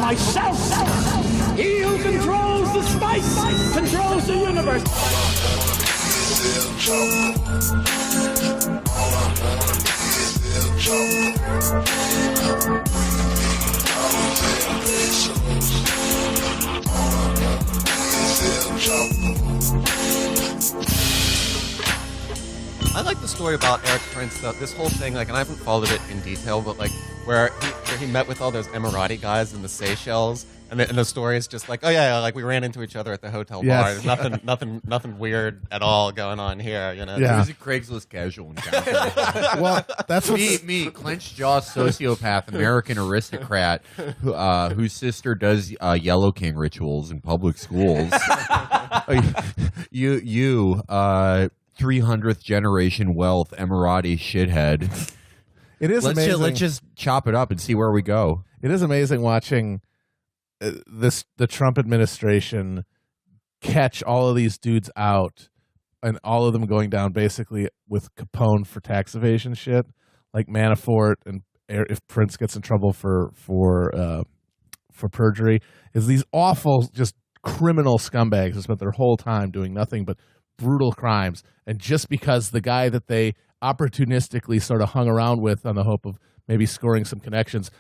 myself. He who controls the spice controls the universe. I like the story about Eric Prince, though. This whole thing, like, and I haven't followed it in detail, but like, where he met with all those Emirati guys in the Seychelles, and the story is just like, oh yeah, like we ran into each other at the hotel bar. There's nothing weird at all going on here, you know. Yeah. It was a Craigslist casual encounter. Well, that's what me, clenched jaw sociopath, American aristocrat, whose sister does Yellow King rituals in public schools. you 300th generation wealth Emirati shithead. it is amazing. Let's just chop it up and see where we go. It is amazing watching the Trump administration catch all of these dudes out, and all of them going down basically with Capone for tax evasion shit, like Manafort, and if Prince gets in trouble for perjury, is these awful, just criminal scumbags who spent their whole time doing nothing but brutal crimes, and just because the guy that they opportunistically sort of hung around with on the hope of maybe scoring some connections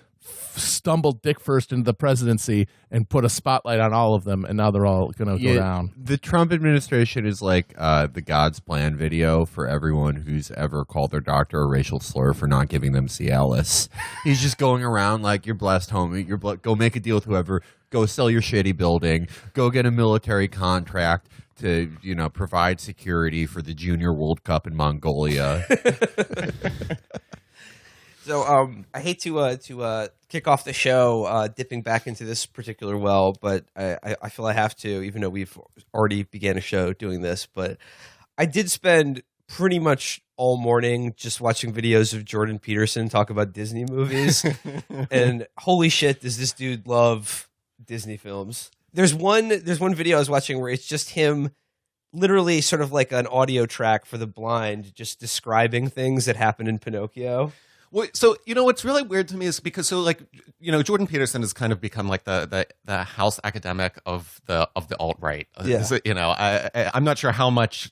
stumbled dick first into the presidency and put a spotlight on all of them, and now they're all going to go down. The Trump administration is like the God's Plan video for everyone who's ever called their doctor a racial slur for not giving them Cialis. He's just going around like, you're blessed, homie. Go make a deal with whoever. Go sell your shitty building. Go get a military contract to, provide security for the Junior World Cup in Mongolia. So I hate to kick off the show dipping back into this particular well, but I feel I have to, even though we've already began a show doing this. But I did spend pretty much all morning just watching videos of Jordan Peterson talk about Disney movies. And holy shit, does this dude love Disney films. There's one video I was watching where it's just him literally sort of like an audio track for the blind, just describing things that happen in Pinocchio. Well, so what's really weird to me is because Jordan Peterson has kind of become like the house academic of the alt-right. Yeah. So, I'm not sure how much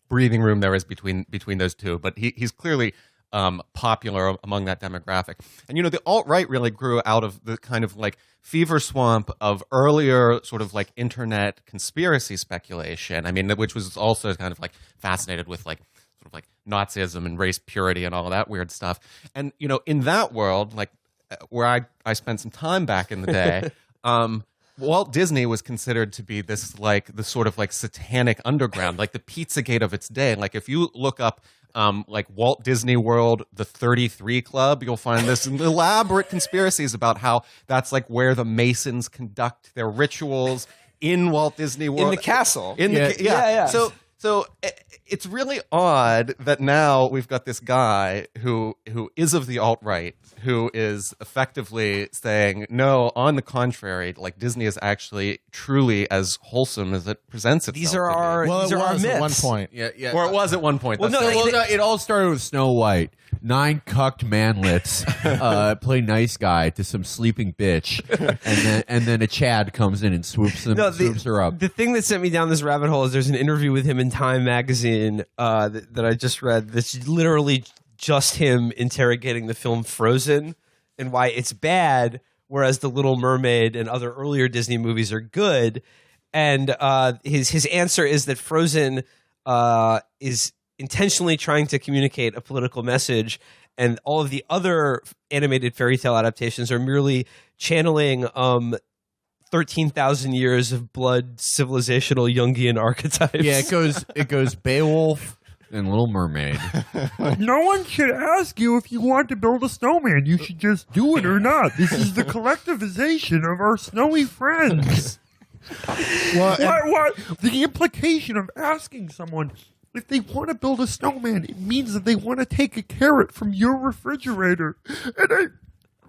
breathing room there is between those two, but he's clearly popular among that demographic. And the alt-right really grew out of the kind of like fever swamp of earlier sort of like internet conspiracy speculation. I mean, which was also kind of like fascinated with like sort of like Nazism and race purity and all of that weird stuff. And in that world, like where I spent some time back in the day, Walt Disney was considered to be this like the sort of like satanic underground, like the Pizzagate of its day. Like if you look up like Walt Disney World, the 33 Club, you'll find this elaborate conspiracies about how that's like where the Masons conduct their rituals in Walt Disney World. In the castle. Yeah. So it's really odd that now we've got this guy who is of the alt-right, who is effectively saying, no, on the contrary, like Disney is actually truly as wholesome as it presents itself. These are our myths. At one point. Yeah. Or it was at one point. Well, It all started with Snow White. 9 cucked manlets play nice guy to some sleeping bitch, and then a Chad comes in and swoops her up. The thing that sent me down this rabbit hole is there's an interview with him in Time magazine that I just read. That's literally just him interrogating the film Frozen and why it's bad, whereas The Little Mermaid and other earlier Disney movies are good. And his answer is that Frozen is intentionally trying to communicate a political message, and all of the other animated fairy tale adaptations are merely channeling 13,000 years of blood civilizational Jungian archetypes. Yeah, it goes Beowulf and Little Mermaid. No one should ask you if you want to build a snowman. You should just do it or not. This is the collectivization of our snowy friends. What? The implication of asking someone if they want to build a snowman, it means that they want to take a carrot from your refrigerator. And I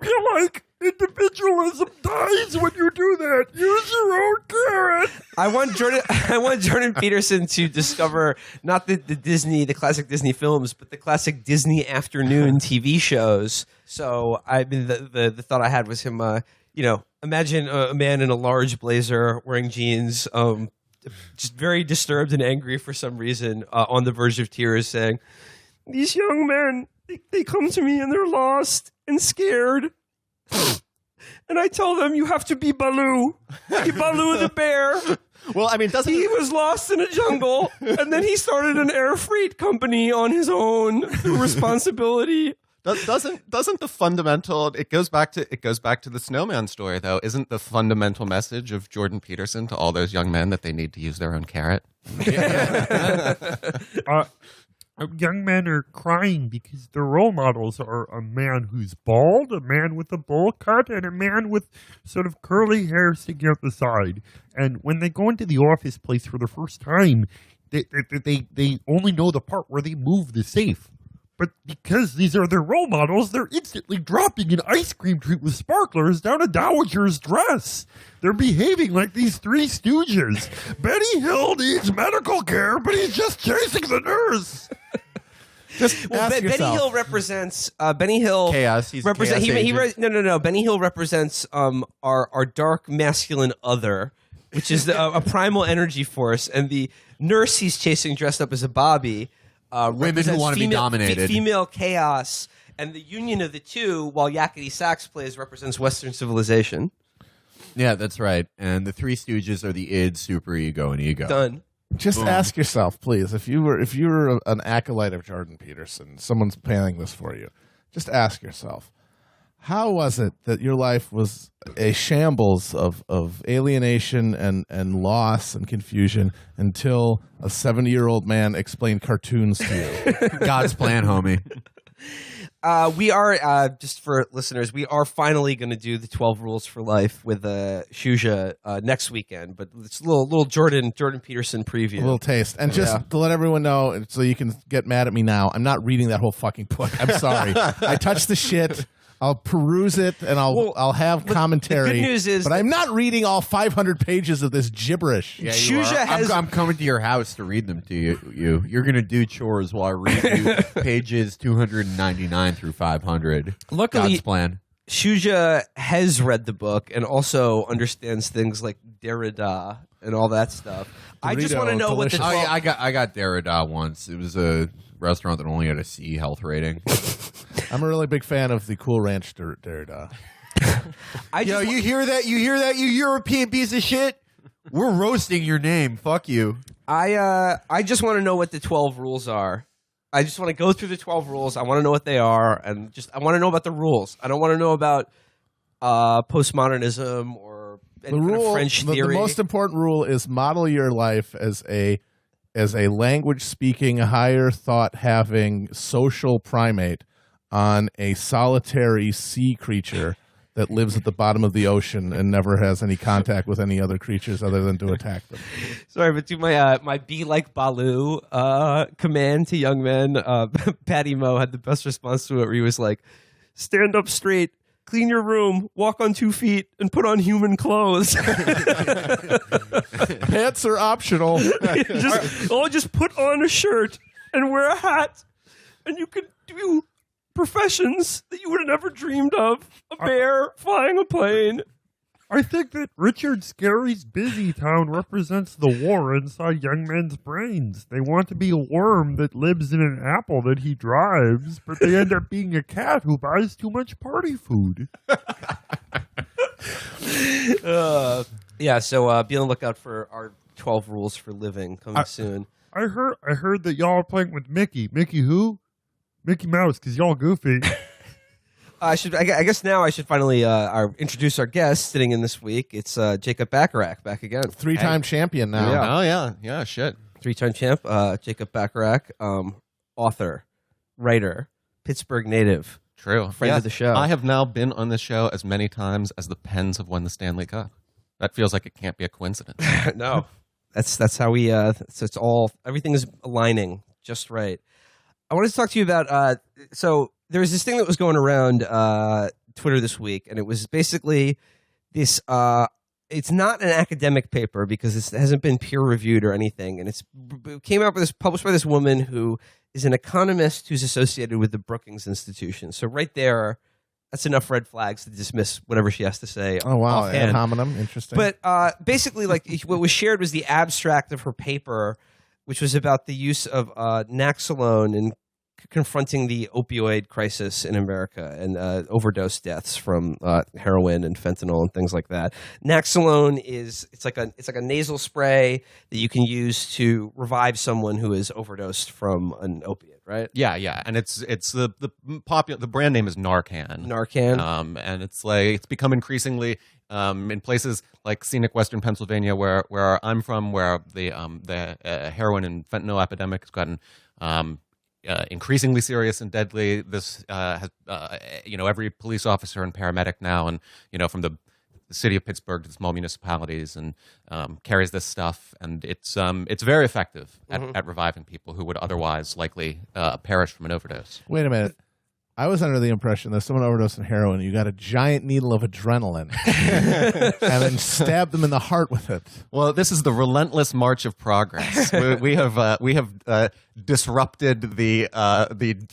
feel like individualism dies when you do that. Use your own carrot. I want Jordan Peterson to discover not the classic Disney films, but the classic Disney afternoon TV shows. So I mean, the thought I had was him, Imagine a man in a large blazer wearing jeans, just very disturbed and angry for some reason, on the verge of tears, saying, "These young men, they come to me and they're lost and scared. And I tell them, you have to be Baloo. Be Baloo the bear. Well, I mean, He was lost in a jungle, and then he started an air freight company on his own through responsibility." Doesn't the fundamental it goes back to the snowman story though? Isn't the fundamental message of Jordan Peterson to all those young men that they need to use their own carrot? Young men are crying because their role models are a man who's bald, a man with a bowl cut, and a man with sort of curly hair sticking out the side. And when they go into the office place for the first time, they only know the part where they move the safe. But because these are their role models, they're instantly dropping an ice cream treat with sparklers down a dowager's dress. They're behaving like these three stooges. Benny Hill needs medical care, but he's just chasing the nurse. Just ask Benny yourself. Hill represents Benny Hill Chaos. He's a represent. chaos He agent. no. Benny Hill represents our dark masculine other, which is a primal energy force, and the nurse he's chasing dressed up as a Bobby. Women who represents want to be dominated. female chaos, and the union of the two, while Yakety Sax plays, represents Western civilization. Yeah, that's right. And the Three Stooges are the id, super ego, and ego. Done. Just ask yourself, please, if you were an acolyte of Jordan Peterson, someone's planning this for you. Just ask yourself, how was it that your life was a shambles of alienation and loss and confusion until a 70-year-old man explained cartoons to you? God's plan, homie. We are, just for listeners, we are finally going to do the 12 Rules for Life with Shuja next weekend, but it's a little Jordan Peterson preview. A little taste. And just to let everyone know, so you can get mad at me now, I'm not reading that whole fucking book. I'm sorry. I touched the shit. I'll peruse it and I'll have commentary. The good news is, but I'm not reading all 500 pages of this gibberish. Yeah, Shuja has. I'm coming to your house to read them to you. You're going to do chores while I read you pages 299 through 500. Luckily, God's plan. Shuja has read the book and also understands things like Derrida and all that stuff. I just want to know what the delicious. 12... Oh yeah, I got Derrida once. It was a restaurant that only had a C health rating. I'm a really big fan of the Cool Ranch Derrida. You hear that? You hear that? You European piece of shit. We're roasting your name. Fuck you. I just want to know what the 12 rules are. I just want to go through the 12 rules. I want to know what they are, and I want to know about the rules. I don't want to know about postmodernism or any kind of French theory. The most important rule is model your life as a language-speaking, higher thought-having social primate on a solitary sea creature that lives at the bottom of the ocean and never has any contact with any other creatures other than to attack them. Sorry, but to my be like Baloo command to young men, Patty Moe had the best response to it, where he was like, "Stand up straight, clean your room, walk on 2 feet, and put on human clothes." Pants are optional. just put on a shirt and wear a hat, and you could do professions that you would have never dreamed of. A bear, flying a plane. I think that Richard Scarry's Busy Town represents the war inside young men's brains. They want to be a worm that lives in an apple that he drives, but they end up being a cat who buys too much party food. Yeah, so be on the lookout for our 12 rules for living coming soon. I heard that y'all are playing with Mickey. Mickey who? Mickey Mouse, because y'all goofy. I guess now I should finally introduce our guest sitting in this week. It's Jacob Bacharach back again. 3-time champion now. Yeah. Oh yeah, shit. 3-time champ, Jacob Bacharach, author, writer, Pittsburgh native. True. Friend of the show. I have now been on this show as many times as the Pens have won the Stanley Cup. That feels like it can't be a coincidence. No, that's how we. So it's all, everything is aligning just right. I wanted to talk to you about. So there was this thing that was going around Twitter this week, and it was basically this. It's not an academic paper because it hasn't been peer reviewed or anything, and it came out with this, published by this woman who is an economist who's associated with the Brookings Institution. So right there, that's enough red flags to dismiss whatever she has to say. Oh wow, ad offhand. hominem, interesting. But basically, like what was shared was the abstract of her paper, which was about the use of Naxalone in confronting the opioid crisis in America and overdose deaths from heroin and fentanyl and things like that. Naxalone it's like a nasal spray that you can use to revive someone who is overdosed from an opiate, right? Yeah, and it's the brand name is Narcan. Narcan. And it's become increasingly in places like scenic Western Pennsylvania, where I'm from, where the heroin and fentanyl epidemic has gotten increasingly serious and deadly. This has every police officer and paramedic now, and from the city of Pittsburgh to the small municipalities, and carries this stuff, and it's very effective at reviving people who would otherwise likely perish from an overdose. Wait a minute. I was under the impression that someone overdosed on heroin, you got a giant needle of adrenaline and then stabbed them in the heart with it. Well, this is the relentless march of progress. we have disrupted the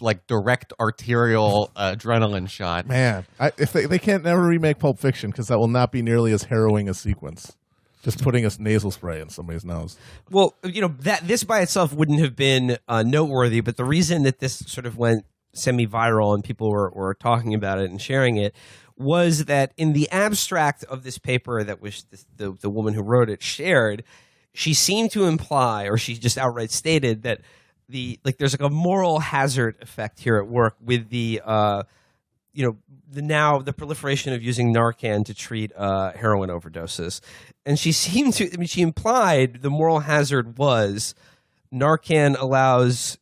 like direct arterial adrenaline shot. Man, if they can't never remake Pulp Fiction, because that will not be nearly as harrowing a sequence. Just putting a nasal spray in somebody's nose. Well, that this by itself wouldn't have been noteworthy, but the reason that this sort of went semi-viral and people were talking about it and sharing it was that in the abstract of this paper that was the woman who wrote it shared, she seemed to imply, or she just outright stated, that there's like a moral hazard effect here at work with the proliferation of using Narcan to treat heroin overdoses. And she seemed to, she implied the moral hazard was Narcan allows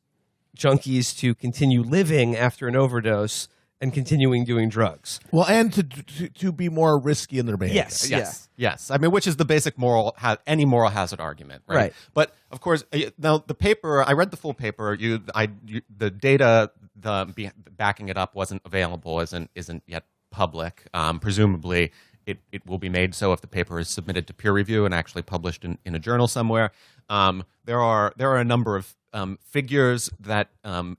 junkies to continue living after an overdose and continuing doing drugs. Well, and to be more risky in their behavior. Yes. I mean, which is the basic any moral hazard argument, right? But of course, now the paper, I read the full paper. The data, backing it up wasn't available, isn't yet public. Presumably, it will be made so if the paper is submitted to peer review and actually published in a journal somewhere. There are a number of figures that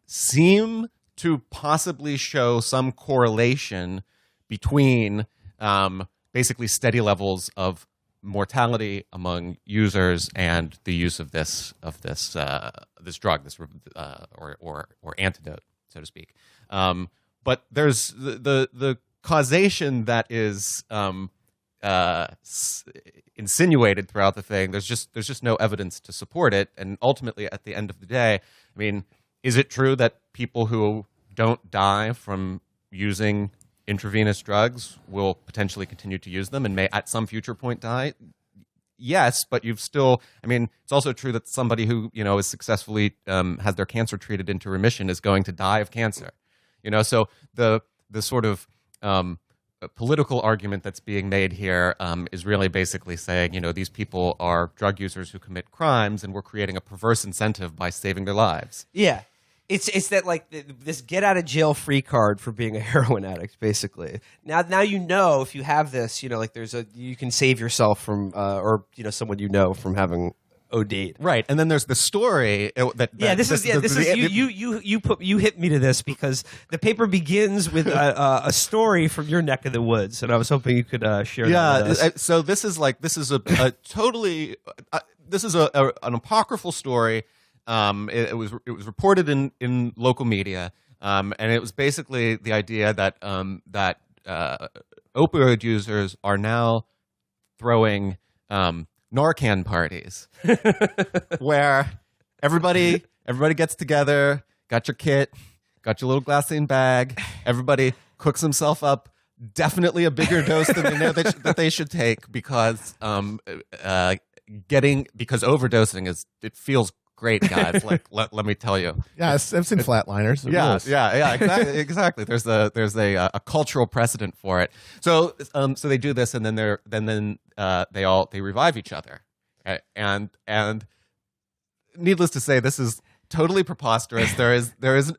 seem to possibly show some correlation between basically steady levels of mortality among users and the use of this drug, or antidote, so to speak. But there's the causation that is insinuated throughout the thing. There's just no evidence to support it. And ultimately, at the end of the day, I mean, is it true that people who don't die from using intravenous drugs will potentially continue to use them and may at some future point die? Yes, but it's also true that somebody who, is successfully has their cancer treated into remission is going to die of cancer. So the sort of political argument that's being made here is really basically saying, these people are drug users who commit crimes, and we're creating a perverse incentive by saving their lives. Yeah. It's that this get out of jail free card for being a heroin addict, basically. Now if you have this, you can save yourself from or someone from having OD'd. Right, and then there's the story you hit me to this because the paper begins with a story from your neck of the woods, and I was hoping you could share that with us. So this is a totally an apocryphal story. It was reported in local media, and it was basically the idea that opioid users are now throwing Narcan parties, where everybody gets together, got your kit, got your little glassine bag, everybody cooks himself up. Definitely a bigger dose than they know that they should take because overdosing it feels great, guys. Let me tell you. Yeah, I've seen Flatliners. Exactly. There's a cultural precedent for it. So they do this, and then they revive each other, and needless to say, this is totally preposterous. There is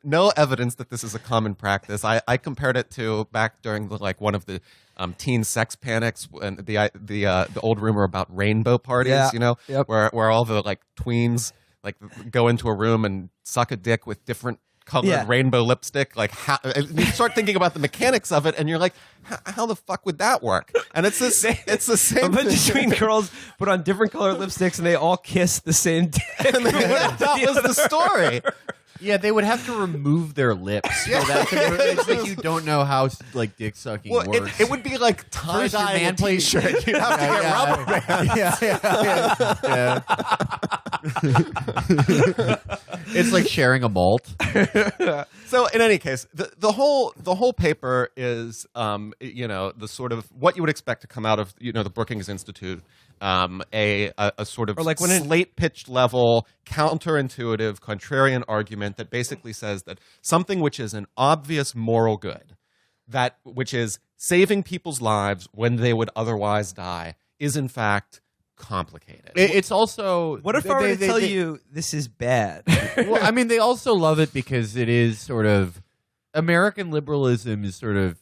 no evidence that this is a common practice. I compared it to back during one of the teen sex panics and the old rumor about rainbow parties. Where all the tweens go into a room and suck a dick with different colored rainbow lipstick. Like, how, you start thinking about the mechanics of it, and you're like, how the fuck would that work? And it's the same. A bunch of tween girls put on different colored lipsticks, and they all kiss the same dick. And that was the story. Yeah, they would have to remove their lips. So it's like you don't know how like dick sucking works. It would be like tie-dye man t-shirt. You'd have to get rubber bands. It's like sharing a malt. So in any case, the whole paper is the sort of what you would expect to come out of the Brookings Institute, a sort of like slate pitched level counterintuitive contrarian argument that basically says that something which is an obvious moral good, that which is saving people's lives when they would otherwise die, is in fact complicated. It's also, what if I were to tell you this is bad? Well, I mean, they also love it because it is sort of American liberalism is sort of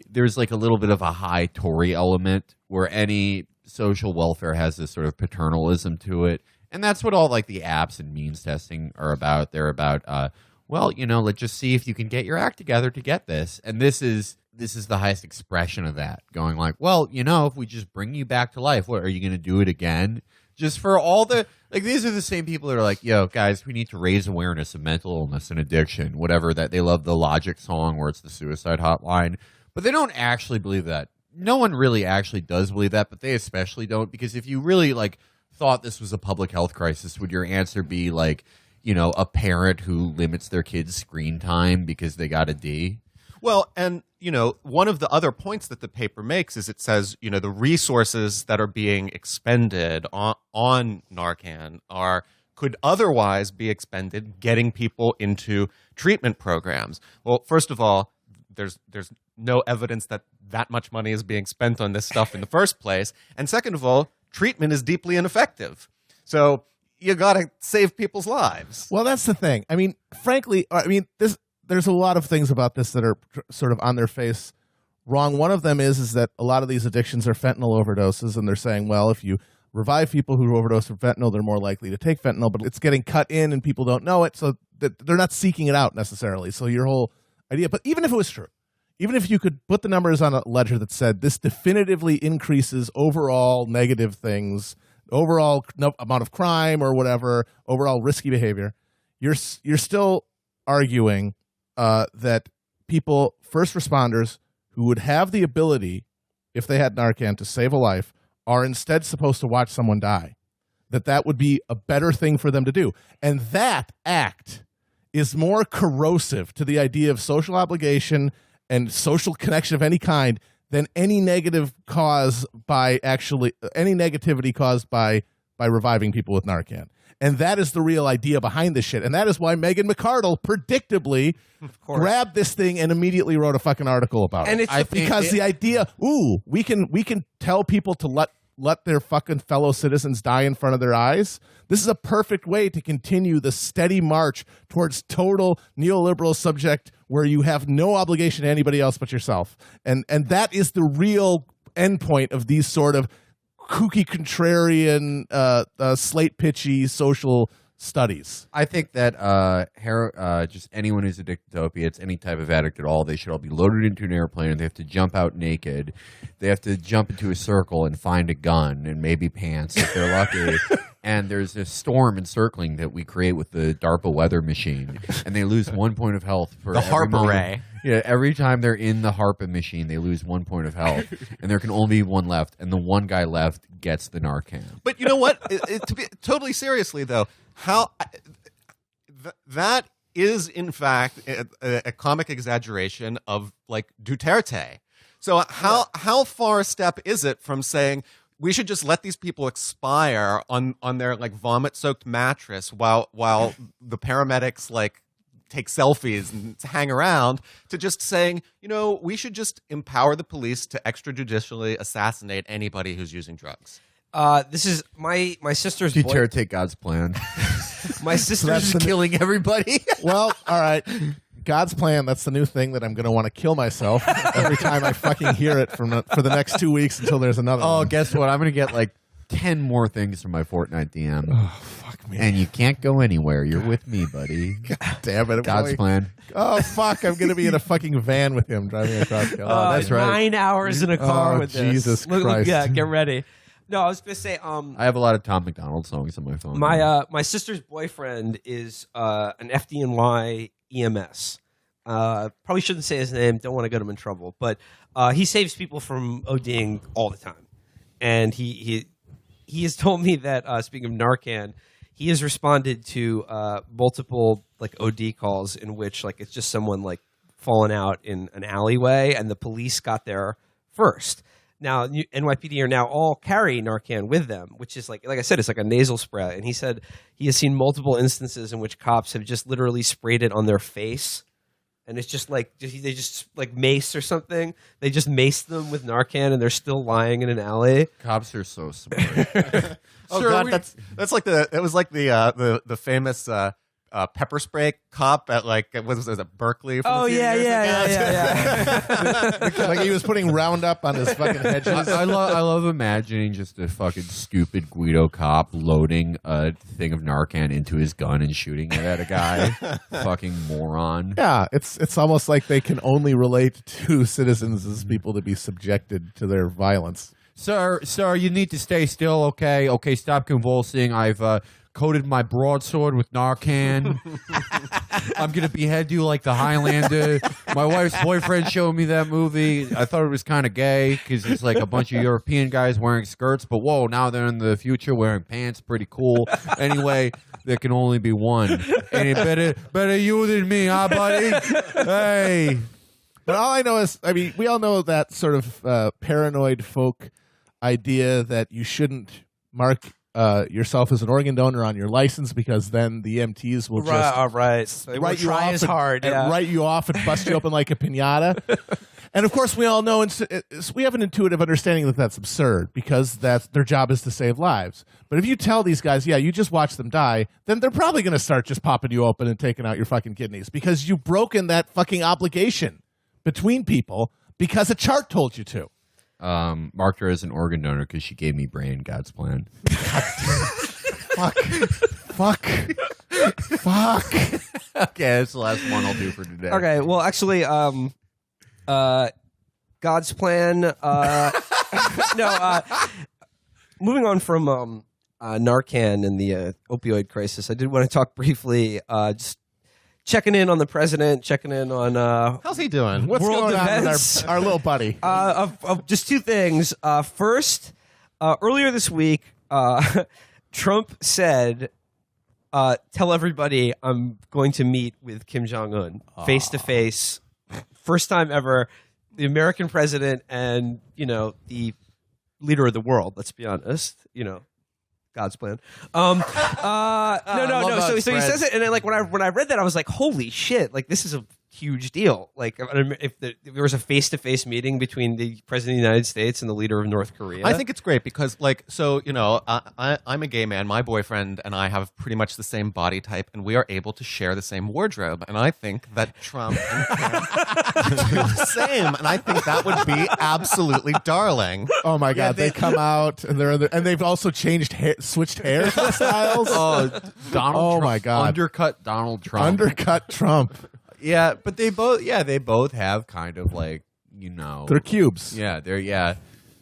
there's like a little bit of a high Tory element where any social welfare has this sort of paternalism to it, and that's what all like the apps and means testing are about. They're about let's just see if you can get your act together to get this, and this is the highest expression of that, going like, well, if we just bring you back to life, what are you going to do it again? Just for all the, like, these are the same people that are like, yo, guys, we need to raise awareness of mental illness and addiction, whatever, that they love the Logic song where it's the suicide hotline, but they don't actually believe that. No one really actually does believe that, but they especially don't, because if you really, like, thought this was a public health crisis, would your answer be, like, a parent who limits their kid's screen time because they got a D? Well, and, one of the other points that the paper makes is it says, the resources that are being expended on Narcan could otherwise be expended getting people into treatment programs. Well, first of all, there's no evidence that much money is being spent on this stuff in the first place. And second of all, treatment is deeply ineffective. So you got to save people's lives. Well, that's the thing. I mean, frankly, there's a lot of things about this that are sort of on their face wrong. One of them is that a lot of these addictions are fentanyl overdoses, and they're saying, well, if you revive people who overdose from fentanyl, they're more likely to take fentanyl, but it's getting cut in and people don't know it, so that they're not seeking it out necessarily. So your whole idea, but even if it was true, even if you could put the numbers on a ledger that said this definitively increases overall negative things, overall amount of crime or whatever, overall risky behavior, you're still arguing that people, first responders, who would have the ability, if they had Narcan, to save a life, are instead supposed to watch someone die. That would be a better thing for them to do. And that act is more corrosive to the idea of social obligation and social connection of any kind than any negativity caused by reviving people with Narcan. And that is the real idea behind this shit. And that is why Megan McArdle predictably grabbed this thing and immediately wrote a fucking article about it. Because the idea, we can tell people to let their fucking fellow citizens die in front of their eyes. This is a perfect way to continue the steady march towards total neoliberal subject where you have no obligation to anybody else but yourself. And that is the real endpoint of these sort of kooky, contrarian, slate pitchy social studies. I think that just anyone who's addicted to opiates, any type of addict at all, they should all be loaded into an airplane and they have to jump out naked. They have to jump into a circle and find a gun and maybe pants if they're lucky. And there's a storm encircling that we create with the DARPA weather machine. And they lose 1 point of health for the HARP array. Yeah, every time they're in the HARPA machine, they lose 1 point of health. And there can only be one left. And the one guy left gets the Narcan. But you know what? To be totally seriously, though, that is, in fact, a comic exaggeration of, like, Duterte. So how far a step is it from saying we should just let these people expire on their, like, vomit-soaked mattress while the paramedics, like, take selfies and hang around, to just saying, we should just empower the police to extrajudicially assassinate anybody who's using drugs. This is my sister's Duterte God's plan. My sister's killing everybody. Well, all right. God's plan, that's the new thing that I'm going to want to kill myself every time I fucking hear it for the next 2 weeks until there's another one. Guess what? I'm going to get like 10 more things from my Fortnite DM. Oh, fuck me. And you can't go anywhere. You're with me, buddy. Damn it. God's plan. Oh, fuck. I'm going to be in a fucking van with him driving across California. that's right. 9 hours in a car with Jesus this. Christ. Yeah, get ready. No, I was going to say, I have a lot of Tom McDonald songs on my phone. my sister's boyfriend is an FDNY EMS. Probably shouldn't say his name. Don't want to get him in trouble. But he saves people from ODing all the time. And he has told me that, speaking of Narcan, he has responded to multiple like OD calls in which like it's just someone like fallen out in an alleyway and the police got there first. Now, NYPD are now all carry Narcan with them, which is like I said, it's like a nasal spray. And he said he has seen multiple instances in which cops have just literally sprayed it on their face. And it's just like they just like mace or something. They just mace them with Narcan, and they're still lying in an alley. Cops are so smart. Oh God, that's like the famous pepper spray cop at like what was it Berkeley? From Oh a few years ago? yeah. Like he was putting Roundup on his fucking hedges. I love imagining just a fucking stupid Guido cop loading a thing of Narcan into his gun and shooting it at a guy. Fucking moron. Yeah, it's almost like they can only relate to citizens as people to be subjected to their violence. Sir, you need to stay still, okay? Okay, stop convulsing. I've coated my broadsword with Narcan. I'm going to behead you like the Highlander. My wife's boyfriend showed me that movie. I thought it was kind of gay because it's like a bunch of European guys wearing skirts, but whoa, now they're in the future wearing pants. Pretty cool. Anyway, there can only be one. And it better you than me, huh, buddy? Hey. But all I know is, I mean, we all know that sort of paranoid folk idea that you shouldn't mark yourself as an organ donor on your license because then the EMTs will just write you off as hard, and write you off and bust you open like a piñata. And of course, we all know we have an intuitive understanding that that's absurd because their job is to save lives. But if you tell these guys, yeah, you just watch them die, then they're probably going to start just popping you open and taking out your fucking kidneys because you've broken that fucking obligation between people because a chart told you to. Marked her as an organ donor because she gave me brain. God's plan. Fuck. Okay, that's the last one I'll do for today. Okay, well, actually, God's plan. Moving on from Narcan and the opioid crisis, I did want to talk briefly, just checking in on the president, checking in on How's he doing? What's World going on events. with our little buddy? of just two things. First, earlier this week, Trump said, "Tell everybody I'm going to meet with Kim Jong-un face to face, first time ever." The American president and the leader of the world. Let's be honest. God's plan. No. So he says it, and then like when I read that, I was like, "Holy shit! Like this is a huge deal." Like if there was a face-to-face meeting between the president of the United States and the leader of North Korea, I think it's great because, I'm a gay man. My boyfriend and I have pretty much the same body type, and we are able to share the same wardrobe. And I think that Trump and Kim do the same, and I think that would be absolutely darling. Oh my God! They come out and they've also switched hairstyles. Donald Trump. My God! Undercut Donald Trump. Undercut Trump. Yeah, but they both have kind of like They're cubes. Yeah, they're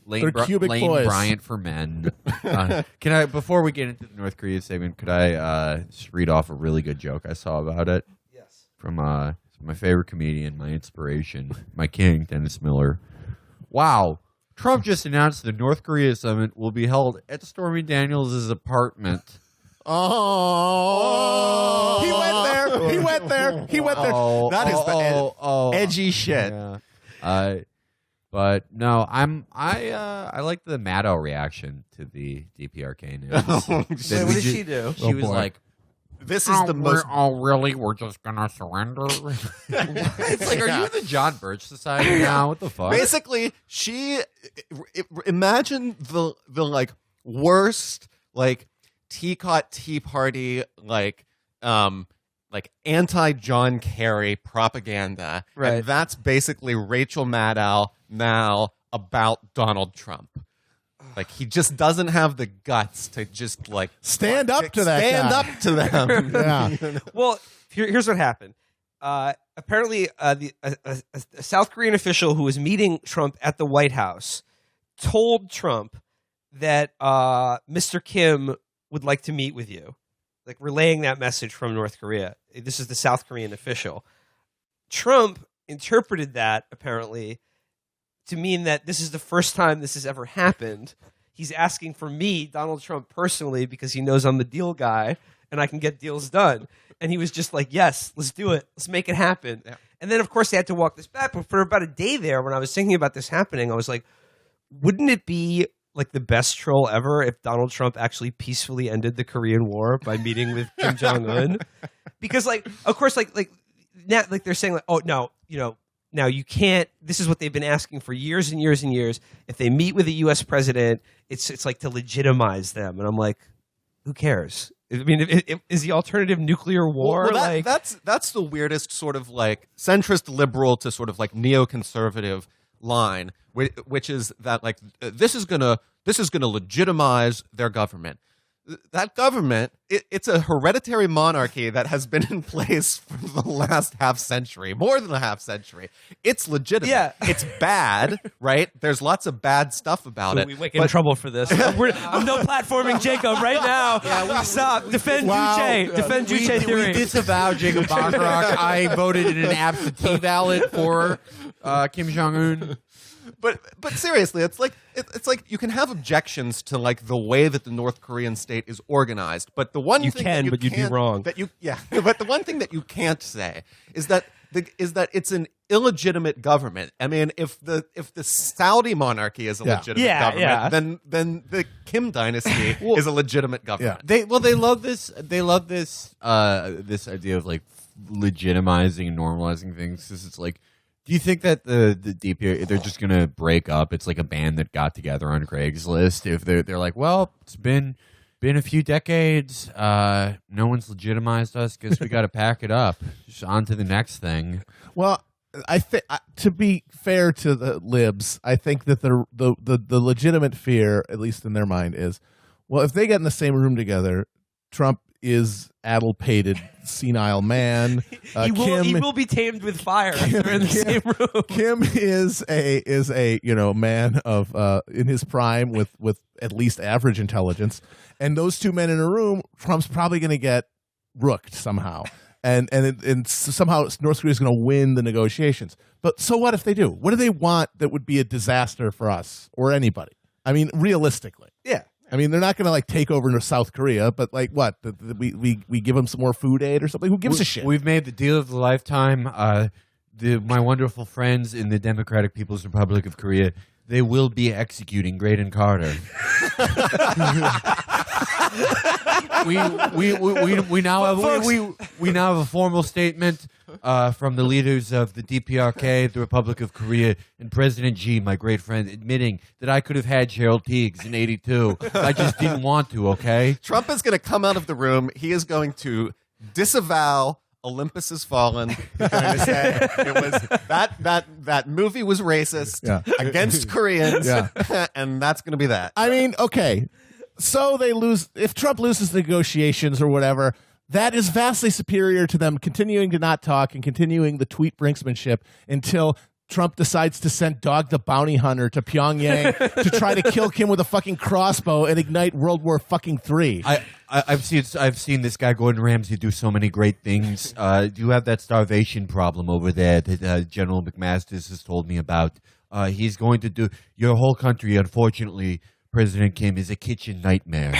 They're cubic boys. Bryant for men. Can I, before we get into the North Korea segment, could I just read off a really good joke I saw about it? yes. From my favorite comedian, my inspiration, my king, Dennis Miller. Wow. Trump just announced the North Korea summit will be held at Stormy Daniels' apartment. Oh, He went there. That is the edgy shit. Yeah. But no, I like the Maddow reaction to the DPRK news. Wait, what did she do? She was like, This is the most. really? We're just gonna surrender? It's like, are you in the John Birch Society now? What the fuck? Basically, imagine the like worst like Teacot Tea Party like anti John Kerry propaganda, Right. And that's basically Rachel Maddow now about Donald Trump. Like he just doesn't have the guts to just like Stand up to that stand guy. up to them. Yeah. Well, here's what happened. Apparently, a South Korean official who was meeting Trump at the White House told Trump that Mr. Kim would like to meet with you, like relaying that message from North Korea. This is the South Korean official. Trump interpreted that apparently to mean that this is the first time this has ever happened. He's asking for me, Donald Trump, personally, because he knows I'm the deal guy and I can get deals done. And he was just like, yes, let's do it. Let's make it happen. Yeah. And then, of course, they had to walk this back. But for about a day there, when I was thinking about this happening, I was like, wouldn't it be like the best troll ever if Donald Trump actually peacefully ended the Korean War by meeting with Kim Jong-un? Because, like, of course, like now, like they're saying, like, oh, no, now you can't. This is what they've been asking for years and years and years. If they meet with a U.S. president, it's like to legitimize them. And I'm like, who cares? I mean, is the alternative nuclear war? Well, that's the weirdest sort of like centrist liberal to sort of like neoconservative line, which is that like this is gonna legitimize their government. That government, it's a hereditary monarchy that has been in place for the last half century, more than a half century. It's legitimate. Yeah. It's bad, right? There's lots of bad stuff about it. We might get in trouble for this. I'm no platforming Jacob right now. Yeah, stop. Defend Juche. Defend Juche theory. We disavow Jacob Bacharach. I voted in an absentee ballot for Kim Jong-un. But seriously, it's like you can have objections to like the way that the North Korean state is organized, but the one You thing can, that but you'd be can't- wrong. But the one thing that you can't say is that it's an illegitimate government. I mean, if the Saudi monarchy is a legitimate government, then the Kim dynasty is a legitimate government. They love this. They love this this idea of like legitimizing and normalizing things. Because it's like, do you think that the DP they're just gonna break up? It's like a band that got together on Craigslist. If they're like, well, it's been a few decades. No one's legitimized us. Guess we got to pack it up. Just on to the next thing. Well, I think to be fair to the libs, I think that the legitimate fear, at least in their mind, is, well, if they get in the same room together, Trump is addle-pated, senile man. He will be tamed with fire if they're in the same room. Kim is a man of in his prime with at least average intelligence, and those two men in a room, Trump's probably going to get rooked somehow. And somehow North Korea is going to win the negotiations. But so what if they do? What do they want that would be a disaster for us or anybody? I mean, realistically. Yeah. I mean, they're not going to like take over South Korea, but like what? We give them some more food aid or something? Who gives a shit? We've made the deal of the lifetime. My wonderful friends in the Democratic People's Republic of Korea, they will be executing Graydon Carter. we now have a formal statement from the leaders of the DPRK, the Republic of Korea, and President Xi, my great friend, admitting that I could have had Gerald Teagues in '82. I just didn't want to. Okay. Trump is going to come out of the room. He is going to disavow Olympus Has Fallen. He's going to say it was that movie was racist against Koreans, and that's going to be that. I mean, okay. So they lose. If Trump loses the negotiations or whatever, that is vastly superior to them continuing to not talk and continuing the tweet brinksmanship until Trump decides to send Dog the Bounty Hunter to Pyongyang to try to kill Kim with a fucking crossbow and ignite World War III. I've seen this guy Gordon Ramsay do so many great things. Do you have that starvation problem over there that General McMaster has told me about? He's going to do your whole country. Unfortunately, President Kim is a kitchen nightmare.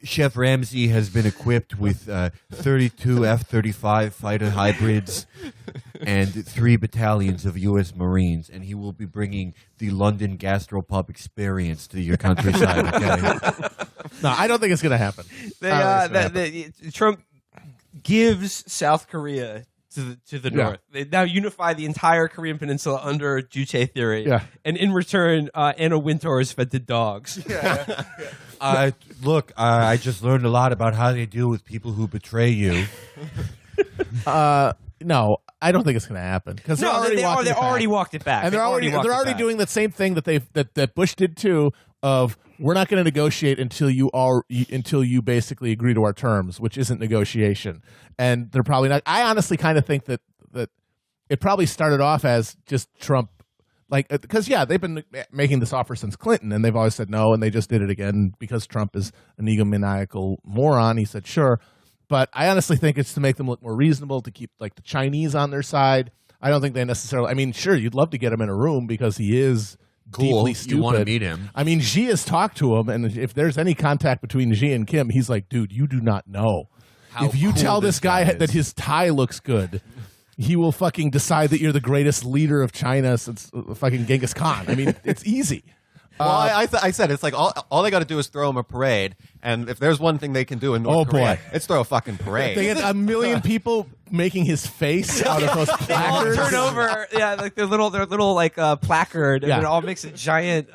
Chef Ramsay has been equipped with 32 F-35 fighter hybrids and 3 battalions of U.S. Marines, and he will be bringing the London gastropub experience to your countryside. Okay? No, I don't think it's going to happen. Trump gives South Korea to the north. They now unify the entire Korean peninsula under Juche theory. Yeah. And in return, Anna Wintour is fed to dogs. Look, I just learned a lot about how they deal with people who betray you. No, I don't think it's going to happen because No, they already walked it back. and they're already doing the same thing that Bush did too. Of we're not going to negotiate until you basically agree to our terms, which isn't negotiation, and they're probably not. I honestly kind of think that it probably started off as just Trump, like because they've been making this offer since Clinton, and they've always said no, and they just did it again because Trump is an egomaniacal moron. He said sure. But I honestly think it's to make them look more reasonable, to keep like the Chinese on their side. I don't think they necessarily. I mean, sure, you'd love to get him in a room because he is deeply stupid. You want to meet him. I mean, Xi has talked to him, and if there's any contact between Xi and Kim, he's like, dude, you do not know. If you tell this guy that his tie looks good, he will fucking decide that you're the greatest leader of China since fucking Genghis Khan. I mean, it's easy. Well, I said it's like all they got to do is throw him a parade, and if there's one thing they can do in North Korea, it's throw a fucking parade. They get 1 million people making his face out of those placards. Turn over, like their little like placard, and it all makes a giant.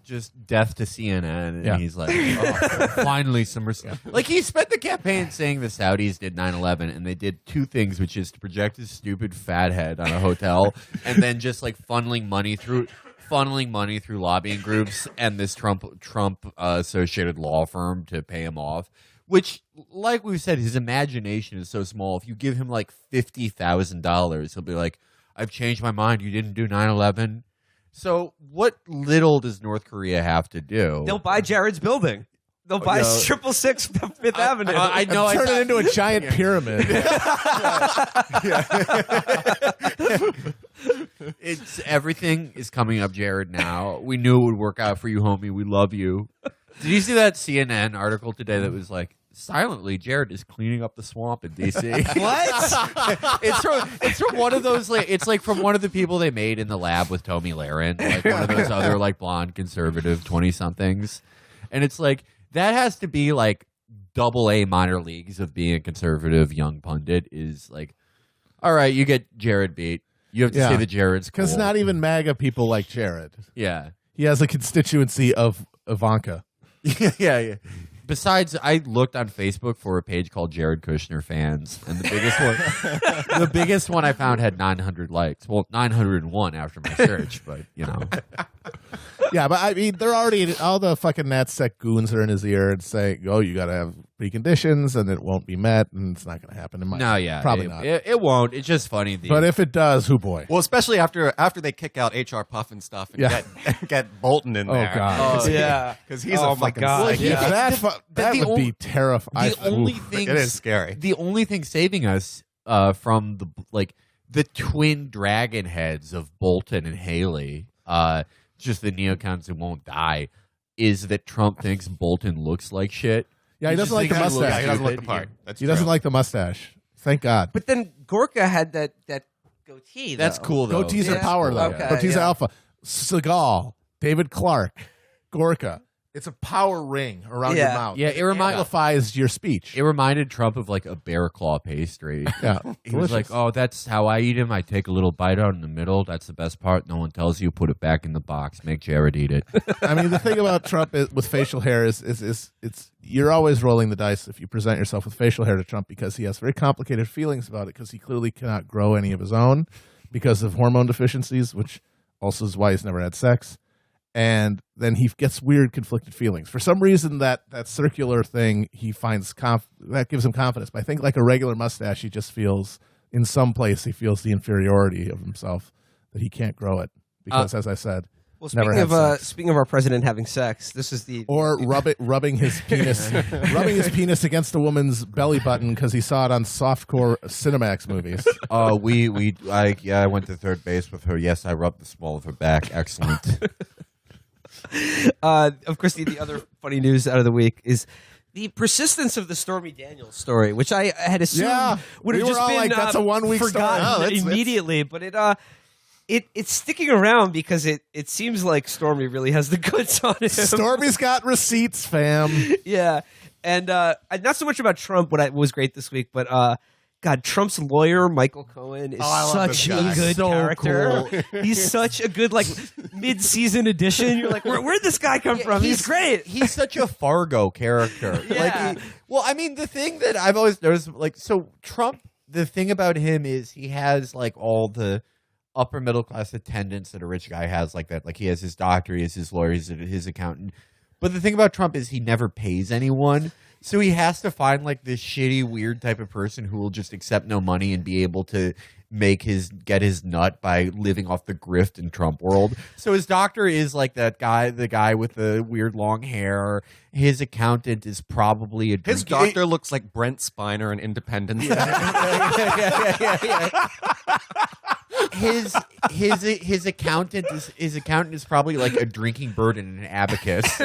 Just death to CNN, and he's like, oh, finally some respect. Like he spent the campaign saying the Saudis did 9/11, and they did two things, which is to project his stupid fat head on a hotel, and then just like funneling money through lobbying groups and this Trump associated law firm to pay him off. Which, like we've said, his imagination is so small. If you give him like $50,000, he'll be like, "I've changed my mind. You didn't do 9/11." So what little does North Korea have to do? They'll buy Jared's building. They'll buy 666 Fifth Avenue. I know. Turn it into a giant pyramid. It's everything is coming up, Jared. Now we knew it would work out for you, homie. We love you. Did you see that CNN article today that was like, silently, Jared is cleaning up the swamp in D.C. What? It's from one of those. Like, it's like from one of the people they made in the lab with Tomi Lahren, like one of those other like blonde conservative 20-somethings, and it's like that has to be like AA minor leagues of being a conservative young pundit. Is like, all right, you get Jared beat. You have to say that Jared's cool. Because not even MAGA people like Jared. Yeah, he has a constituency of Ivanka. yeah. Besides, I looked on Facebook for a page called Jared Kushner Fans, and the biggest one I found had 900 likes. Well, 901 after my search, but you know. Yeah, but I mean, they're already all the fucking NatSec goons are in his ear and saying, "Oh, you got to have preconditions, and it won't be met, and it's not going to happen." Probably not. It won't. It's just funny. But if it does, who boy? Well, especially after they kick out HR Puff and stuff and get Bolton in there. Oh god, because he's a fucking god. psycho. That would be terrifying. The only thing it is scary. The only thing saving us from the twin dragon heads of Bolton and Haley, just the neocons who won't die, is that Trump thinks Bolton looks like shit. Yeah, he doesn't like the mustache. He doesn't like the part. He doesn't like the mustache. Thank God. But then Gorka had that goatee. That's cool, though. Goatees are power, though. Okay, Goatees are alpha. Seagal, David Clark, Gorka. It's a power ring around your mouth. Yeah, it amplifies your speech. It reminded Trump of like a bear claw pastry. Yeah, he was like, "Oh, that's how I eat him. I take a little bite out in the middle. That's the best part. No one tells you. Put it back in the box. Make Jared eat it." I mean, the thing about Trump with facial hair is it's you're always rolling the dice if you present yourself with facial hair to Trump because he has very complicated feelings about it because he clearly cannot grow any of his own because of hormone deficiencies, which also is why he's never had sex. And then he gets weird conflicted feelings. For some reason, that circular thing, he finds that gives him confidence. But I think like a regular mustache, he just feels, in some place, he feels the inferiority of himself, that he can't grow it. Because, as I said, well, speaking of our president having sex, this is the... Or rubbing his penis against a woman's belly button because he saw it on softcore Cinemax movies. I went to third base with her. Yes, I rubbed the small of her back. Excellent. Of course, the other funny news out of the week is the persistence of the Stormy Daniels story, which I had assumed would have just been like, that's a 1 week forgotten immediately, but it's sticking around because it seems like Stormy really has the goods on him. Stormy's got receipts, fam. Yeah, and not so much about Trump. What was great this week, but God, Trump's lawyer, Michael Cohen, is such a good character. Cool. He's such a good, like, mid-season addition. You're like, where'd this guy come from? He's great. He's such a Fargo character. Yeah. The thing that I've always noticed, like, so Trump the thing about him is he has like all the upper middle class attendants that a rich guy has like that. Like he has his doctor, he has his lawyer, his accountant. But the thing about Trump is he never pays anyone. So he has to find like this shitty, weird type of person who will just accept no money and be able to get his nut by living off the grift in Trump world. So his doctor is like that guy, the guy with the weird long hair. His accountant is probably his doctor looks like Brent Spiner in Independence. His accountant is probably like a drinking bird in an abacus,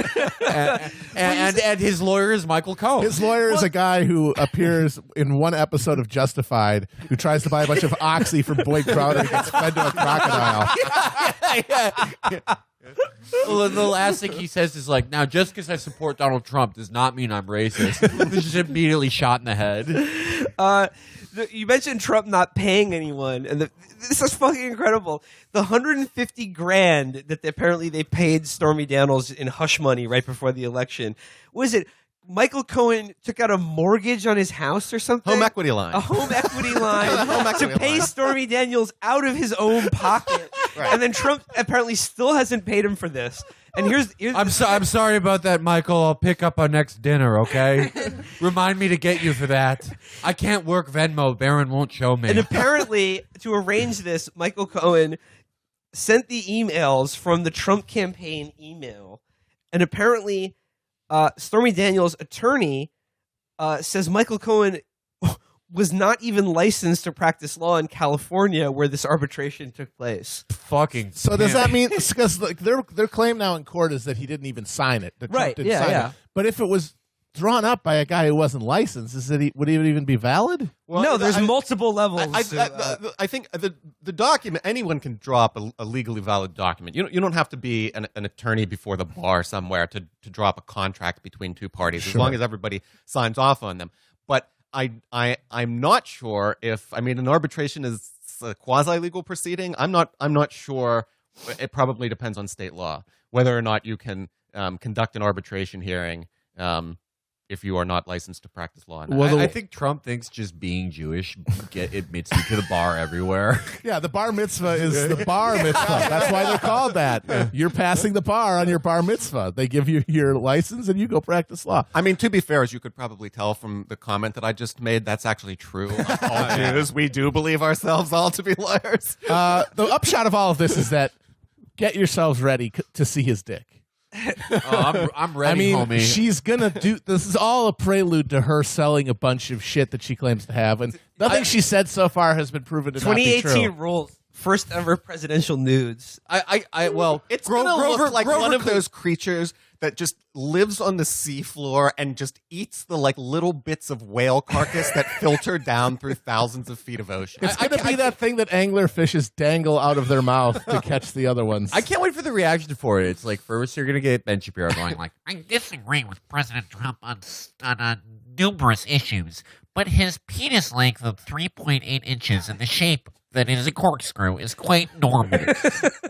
and his lawyer is Michael Cohen. His lawyer is a guy who appears in one episode of Justified, who tries to buy a bunch of oxy from Boyd Crowder and gets fed to a crocodile. Well, the last thing he says is like, now just because I support Donald Trump does not mean I'm racist. This is immediately shot in the head. You mentioned Trump not paying anyone, and this is fucking incredible. The $150,000 that apparently they paid Stormy Daniels in hush money right before the election. Was it Michael Cohen took out a mortgage on his house or something? Home equity line. A home equity line to pay Stormy Daniels out of his own pocket. Right. And then Trump apparently still hasn't paid him for this. And here's I'm sorry about that, Michael. I'll pick up our next dinner, okay? Remind me to get you for that. I can't work Venmo. Barron won't show me. And apparently, to arrange this, Michael Cohen sent the emails from the Trump campaign email. And apparently, Stormy Daniels' attorney says Michael Cohen was not even licensed to practice law in California where this arbitration took place. Fucking. So does that mean, because like, their claim now in court is that he didn't even sign it. That Trump Right, didn't yeah, sign yeah. it. But if it was drawn up by a guy who wasn't licensed, would it even be valid? Well, no, there's multiple levels. I think the document, anyone can drop a legally valid document. You don't have to be an attorney before the bar somewhere to drop a contract between two parties, Sure. as long as everybody signs off on them. But I'm not sure if, I mean, an arbitration is a quasi-legal proceeding. I'm not sure. It probably depends on state law whether or not you can conduct an arbitration hearing if you are not licensed to practice law. Well, I think Trump thinks just being Jewish admits you to the bar everywhere. Yeah, the bar mitzvah is the bar mitzvah. That's why they're called that. You're passing the bar on your bar mitzvah. They give you your license and you go practice law. I mean, to be fair, as you could probably tell from the comment that I just made, that's actually true. All Jews, we do believe ourselves all to be lawyers. The upshot of all of this is that get yourselves ready to see his dick. I'm ready, homie. She's gonna do this. Is all a prelude to her selling a bunch of shit that she claims to have, and nothing she said so far has been proven to not be true. 2018 rules. First ever presidential nudes. Well, it's gonna look like one of those creatures that just lives on the seafloor and just eats the like little bits of whale carcass that filter down through thousands of feet of ocean. It's going to be that thing that angler fishes dangle out of their mouth to catch the other ones. I can't wait for the reaction for it. It's like, first you're going to get Ben Shapiro going like, I disagree with President Trump on numerous issues, but his penis length of 3.8 inches and the shape that is a corkscrew is quite normal.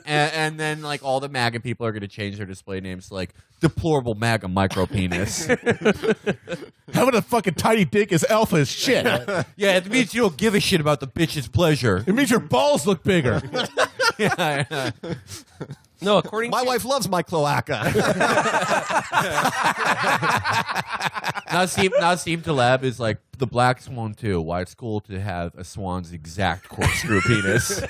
and then like all the MAGA people are going to change their display names to like deplorable MAGA micro penis. Having a fucking tiny dick is alpha as shit. Yeah, it means you don't give a shit about the bitch's pleasure. It means your balls look bigger. Yeah. No, according My to wife loves my cloaca. Nassim Taleb is like the black swan too. Why it's cool to have a swan's exact corkscrew penis.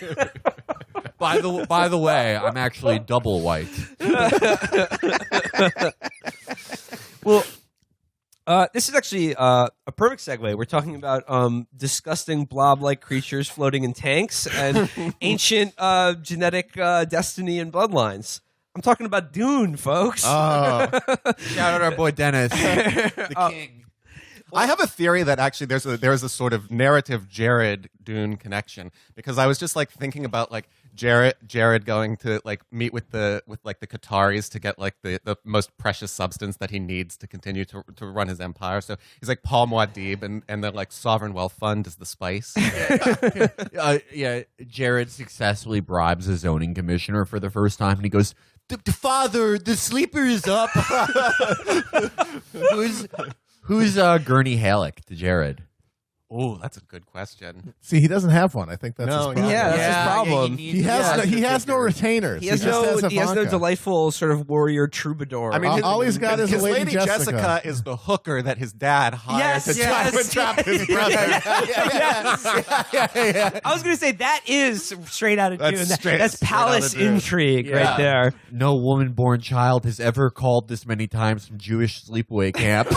By the way, I'm actually double white. Well, this is actually a perfect segue. We're talking about disgusting blob-like creatures floating in tanks and ancient genetic destiny and bloodlines. I'm talking about Dune, folks. Shout out our boy Dennis, the king. I have a theory that actually there's a sort of narrative Jared Dune connection, because I was just like thinking about like Jared going to like meet with the Qataris to get like the most precious substance that he needs to continue to run his empire. So he's like Paul Muad'Dib, and the like Sovereign Wealth Fund is the spice. Yeah, Jared successfully bribes a zoning commissioner for the first time, and he goes, "Father, the sleeper is up." Who's Gurney Halleck to Jared? Oh, that's a good question. See, he doesn't have one. I think that's his No, problem. Yeah, that's his problem. He has no retainers. He has just no Ivanka. delightful sort of warrior troubadour. I mean, all he's got is his a Lady Jessica is the hooker that his dad hired to try to trap his brother. I was going to say that is straight out of Dune. That's palace Dune. intrigue right there. No woman-born child has ever called this many times from Jewish sleepaway camp.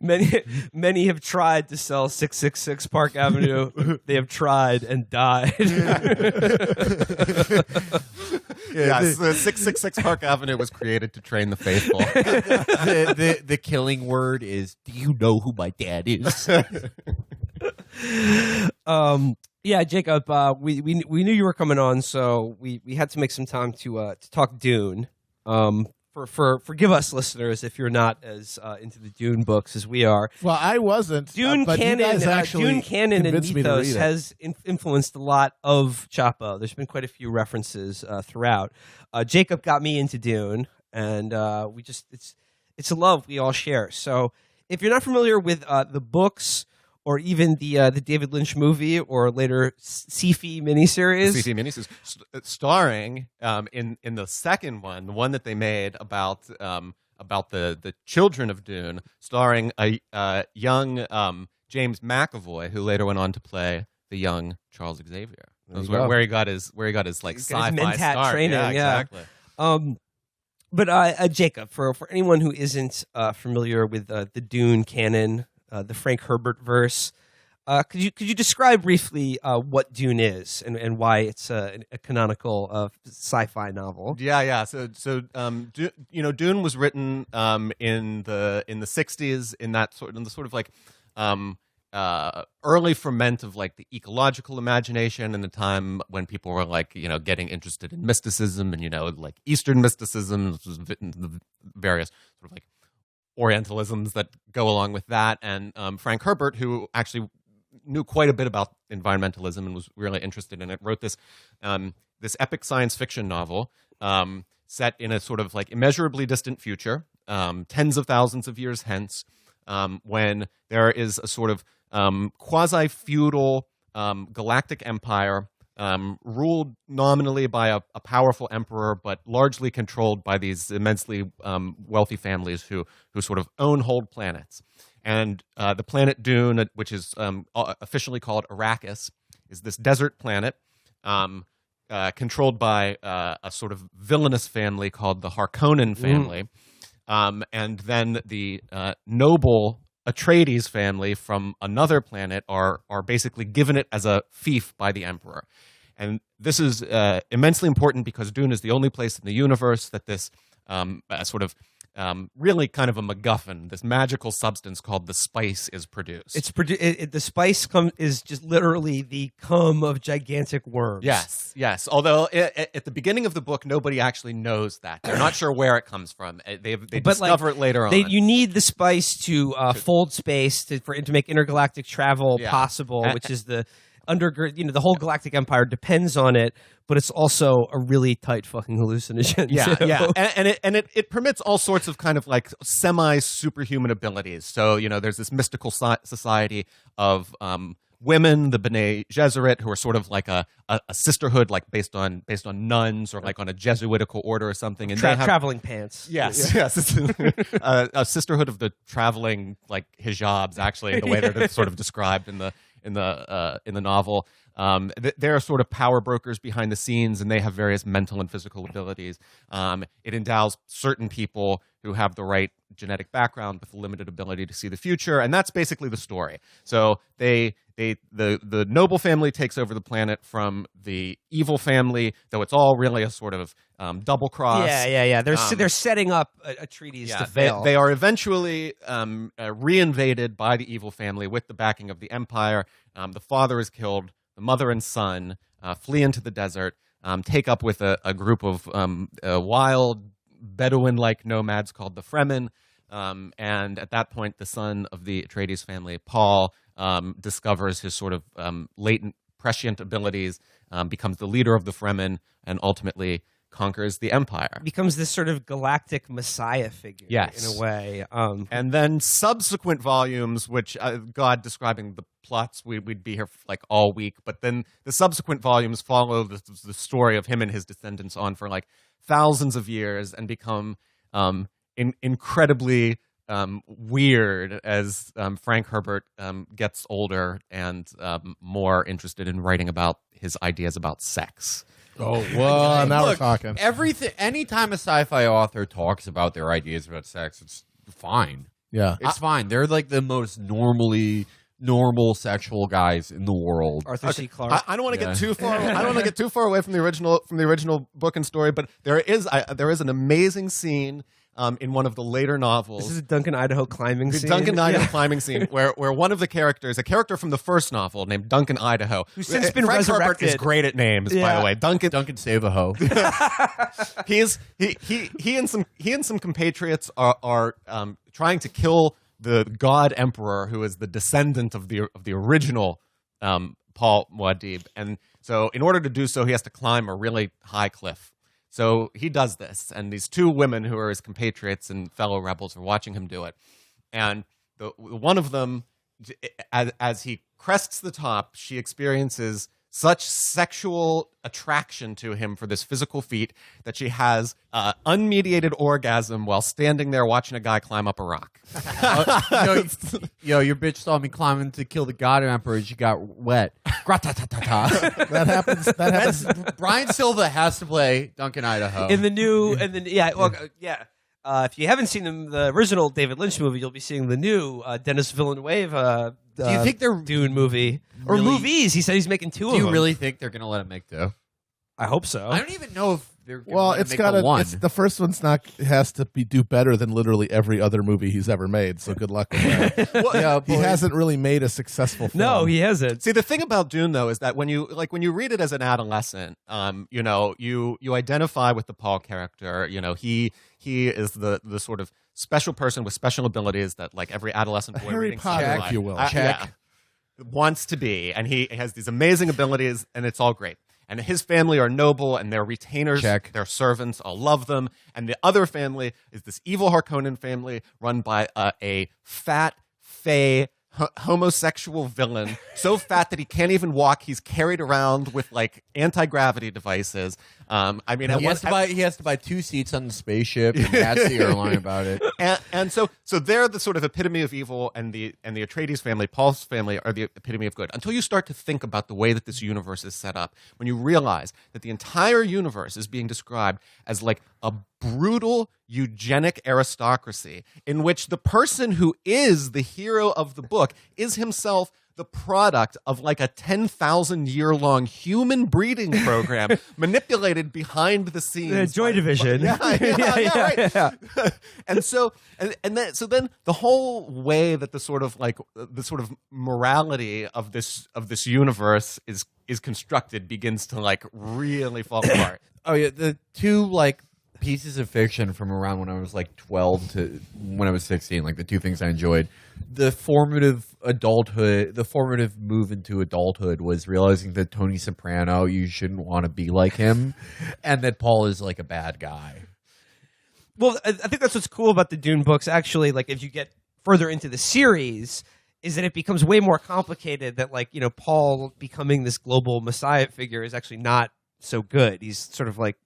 Many have tried to sell 666 Park Avenue. They have tried and died. Yes, the 666 Park Avenue was created to train the faithful. The killing word is, do you know who my dad is? Yeah, Jacob, we knew you were coming on, so we had to make some time to talk Dune. Forgive us, listeners, if you're not as into the Dune books as we are. Well, I wasn't. Dune but canon, you guys actually Dune canon and convinced me to mythos read it. has influenced a lot of Chapo. There's been quite a few references throughout. Jacob got me into Dune, and it's a love we all share. So, if you're not familiar with the books, or even the David Lynch movie, or later Sci-Fi miniseries. CC miniseries, starring in the second one, the one that they made about the children of Dune, starring a young James McAvoy, who later went on to play the young Charles Xavier. That was where he got his like sci-fi Mentat start. training. Yeah, exactly. But Jacob, for anyone who isn't familiar with the Dune canon, the Frank Herbert verse, could you describe briefly what Dune is and why it's a canonical sci-fi novel? Yeah. So Dune was written in the 60s in the sort of like early ferment of like the ecological imagination, and the time when people were like getting interested in mysticism and like Eastern mysticism, the various sort of like Orientalisms that go along with that. And Frank Herbert, who actually knew quite a bit about environmentalism and was really interested in it, wrote this epic science fiction novel set in a sort of like immeasurably distant future, tens of thousands of years hence, when there is a sort of quasi-feudal galactic empire ruled nominally by a powerful emperor, but largely controlled by these immensely wealthy families who sort of hold planets. And the planet Dune, which is officially called Arrakis, is this desert planet controlled by a sort of villainous family called the Harkonnen family. And then the noble Atreides family from another planet are basically given it as a fief by the emperor. And this is immensely important because Dune is the only place in the universe that this sort of really kind of a MacGuffin, this magical substance called the spice is produced. The spice is just literally the cum of gigantic worms. Yes. Although at the beginning of the book, nobody actually knows that. They're not sure where it comes from. They discover it later on. You need the spice to fold space to make intergalactic travel possible, which is the undergird. The whole galactic empire depends on it. But it's also a really tight fucking hallucinogen. Yeah. And it permits all sorts of kind of like semi-superhuman abilities. So, there's this mystical society of women, the B'nai Gesserit, who are sort of like a sisterhood, like based on nuns or like on a Jesuitical order or something. And they have traveling pants. Yes. It's a sisterhood of the traveling like hijabs, actually, in the way that it's sort of described in the novel. They're sort of power brokers behind the scenes, and they have various mental and physical abilities. It endows certain people who have the right genetic background with a limited ability to see the future, and that's basically the story. So the noble family takes over the planet from the evil family, though it's all really a sort of double cross. Yeah. They're setting up a treaties to fail. They are eventually reinvaded by the evil family with the backing of the Empire. The father is killed. The mother and son flee into the desert, take up with a group of wild Bedouin-like nomads called the Fremen. And at that point, the son of the Atreides family, Paul, discovers his sort of latent prescient abilities, becomes the leader of the Fremen, and ultimately conquers the empire. Becomes this sort of galactic messiah figure, Yes. in a way. And then subsequent volumes, which God describing the plots, we'd be here for like all week. But then the subsequent volumes follow the story of him and his descendants on for like thousands of years and become incredibly weird as Frank Herbert gets older and more interested in writing about his ideas about sex. Oh, well, now we're Look, talking. Everything. Anytime a sci-fi author talks about their ideas about sex, it's fine. Yeah. It's fine. They're like the most normal sexual guys in the world. Arthur C. Clarke. I don't want to get too far. I don't want to get too far away from the original book and story. But there is an amazing scene in one of the later novels. This is a Duncan, Idaho climbing The scene. Duncan Idaho climbing scene, where one of the characters, a character from the first novel named Duncan Idaho, Who's since been Frank Herbert resurrected. is great at names, by Yeah. the way. Duncan Save a hoe. he and some compatriots are trying to kill the god emperor who is the descendant of the original Paul Muad'Dib, and so in order to do so, he has to climb a really high cliff. So he does this, and these two women who are his compatriots and fellow rebels are watching him do it. And one of them, as he crests the top, she experiences such sexual attraction to him for this physical feat that she has unmediated orgasm while standing there watching a guy climb up a rock. Yo, your bitch saw me climbing to kill the god emperor. She got wet. Gra-ta-ta-ta-ta. That happens. That happens. Brian Silva has to play Duncan Idaho. In the new, and then if you haven't seen the original David Lynch movie, you'll be seeing the new Denis Villeneuve. Do you think they're Dune movie or really- movies? He said he's making two Do of you them. really think they're gonna let him make two? I hope so. I don't even know if they're gonna Well, let him it's make got the one. the first one's not has to do better than literally every other movie he's ever made. So good luck with that. Yeah, He hasn't really made a successful film. No, he hasn't. See, the thing about Dune, though, is that when you read it as an adolescent, you identify with the Paul character. You know, he is the sort of special person with special abilities that like every adolescent boy Harry reading Potter, sci-fi, if you will. wants to be, and he has these amazing abilities, and it's all great. And his family are noble, and their retainers, Check. their servants, all love them. And the other family is this evil Harkonnen family run by a fat, fey, homosexual villain, so fat that he can't even walk. He's carried around with like anti-gravity devices. I mean, he has to buy 2 seats on the spaceship and ask the airline about it. and so they're the sort of epitome of evil, and the Atreides family, Paul's family, are the epitome of good. Until you start to think about the way that this universe is set up, when you realize that the entire universe is being described as like a brutal eugenic aristocracy in which the person who is the hero of the book is himself the product of like a 10,000-year-long human breeding program manipulated behind the scenes. Joy Division. Right. And so then the whole way that the sort of morality of this universe is constructed begins to like really fall apart. Oh yeah, the two like pieces of fiction from around when I was like 12 to when I was 16, like the two things I enjoyed. The formative move into adulthood was realizing that Tony Soprano, you shouldn't want to be like him, and that Paul is like a bad guy. Well, I think that's what's cool about the Dune books. Actually, like if you get further into the series, is that it becomes way more complicated. That like Paul becoming this global messiah figure is actually not so good. He's sort of like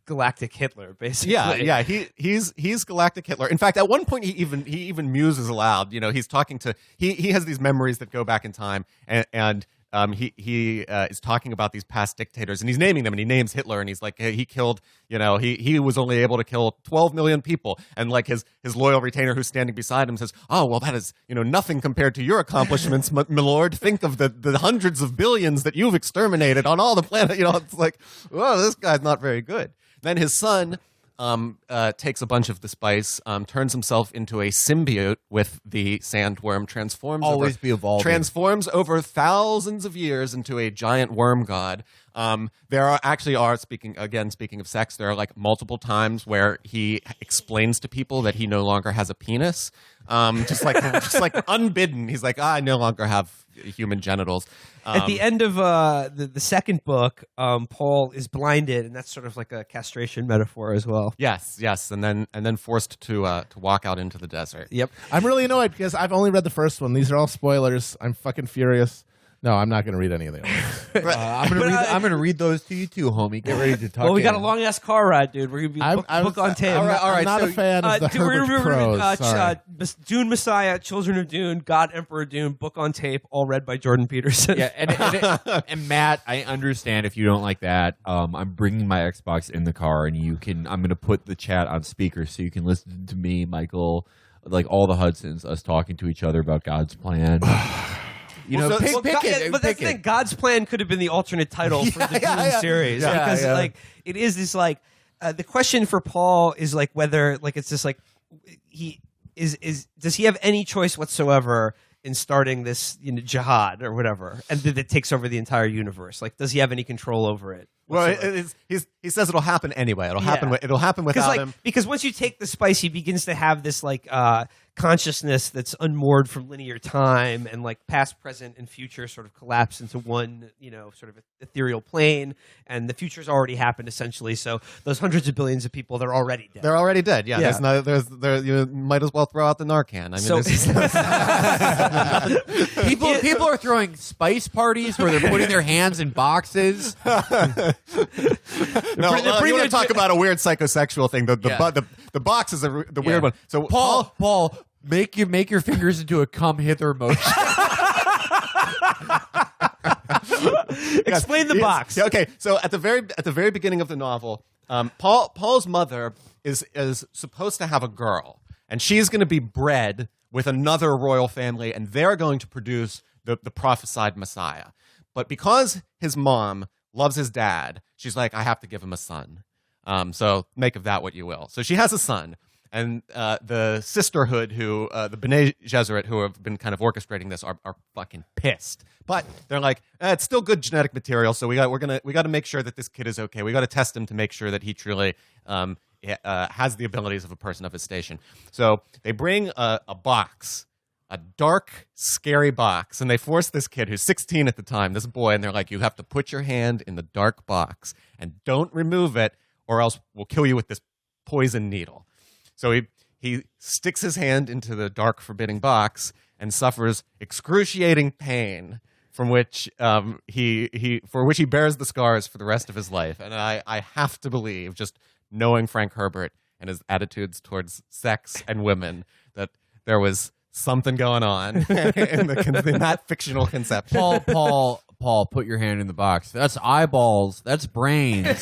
Galactic Hitler, basically. Yeah. He's Galactic Hitler. In fact, at one point he even muses aloud. He's talking to he has these memories that go back in time, and he is talking about these past dictators, and he's naming them, and he names Hitler, and he's like, hey, he killed, he was only able to kill 12 million people, and like his loyal retainer who's standing beside him says, oh, well, that is, nothing compared to your accomplishments, my lord. Think of the hundreds of billions that you've exterminated on all the planet. It's like, whoa, this guy's not very good. Then his son takes a bunch of the spice, turns himself into a symbiote with the sandworm, transforms over thousands of years into a giant worm god, There are speaking of sex, there are like multiple times where he explains to people that he no longer has a penis, just like unbidden. He's like, I no longer have human genitals. At the end of the second book, Paul is blinded, and that's sort of like a castration metaphor as well. Yes, and then forced to walk out into the desert. Yep. I'm really annoyed because I've only read the first one. These are all spoilers. I'm fucking furious. No, I'm not going to read any of the others. I'm gonna read those to you too, homie. Get ready to talk. Well, we got a long ass car ride, dude. We're gonna be book on tape. All right. I'm not a fan of the Herbert prose. Sorry. Dune Messiah, Children of Dune, God Emperor Dune, book on tape, all read by Jordan Peterson. Yeah, and Matt, I understand if you don't like that. I'm bringing my Xbox in the car, and I'm gonna put the chat on speaker so you can listen to me, Michael, like all the Hudsons, us talking to each other about God's plan. You know, pick it. But that's the thing. God's plan could have been the alternate title for the Dune series because, like, it is this like the question for Paul is like whether like it's just like he does he have any choice whatsoever in starting this jihad or whatever, and that takes over the entire universe? Like, does he have any control over it? Well, he says it'll happen anyway. It'll happen without him. Because once you take the spice, he begins to have this like consciousness that's unmoored from linear time, and like past, present, and future sort of collapse into one, sort of ethereal plane. And the future's already happened essentially. So those hundreds of billions of people, they're already dead. They're already dead. Yeah. You might as well throw out the Narcan. I mean, people are throwing spice parties where they're putting their hands in boxes. You want to talk about a weird psychosexual thing? The box is the weird one. So Paul, make your fingers into a come hither motion. Explain the box. Okay, so at the very beginning of the novel, Paul's mother is supposed to have a girl, and she's going to be bred with another royal family, and they're going to produce the prophesied Messiah. But because his mom loves his dad, she's like, I have to give him a son. So make of that what you will. So she has a son. And the sisterhood, the B'nai Gesserit, who have been kind of orchestrating this, are fucking pissed. But they're like, it's still good genetic material, so we got to make sure that this kid is okay. We got to test him to make sure that he truly has the abilities of a person of his station. So they bring a box, a dark, scary box, and they force this kid who's 16 at the time, this boy, and they're like, you have to put your hand in the dark box and don't remove it, or else we'll kill you with this poison needle. So he sticks his hand into the dark, forbidding box and suffers excruciating pain, from which he bears the scars for the rest of his life. And I have to believe, just knowing Frank Herbert and his attitudes towards sex and women, that there was something going on in that fictional conception. Paul, put your hand in the box. That's eyeballs. That's brains.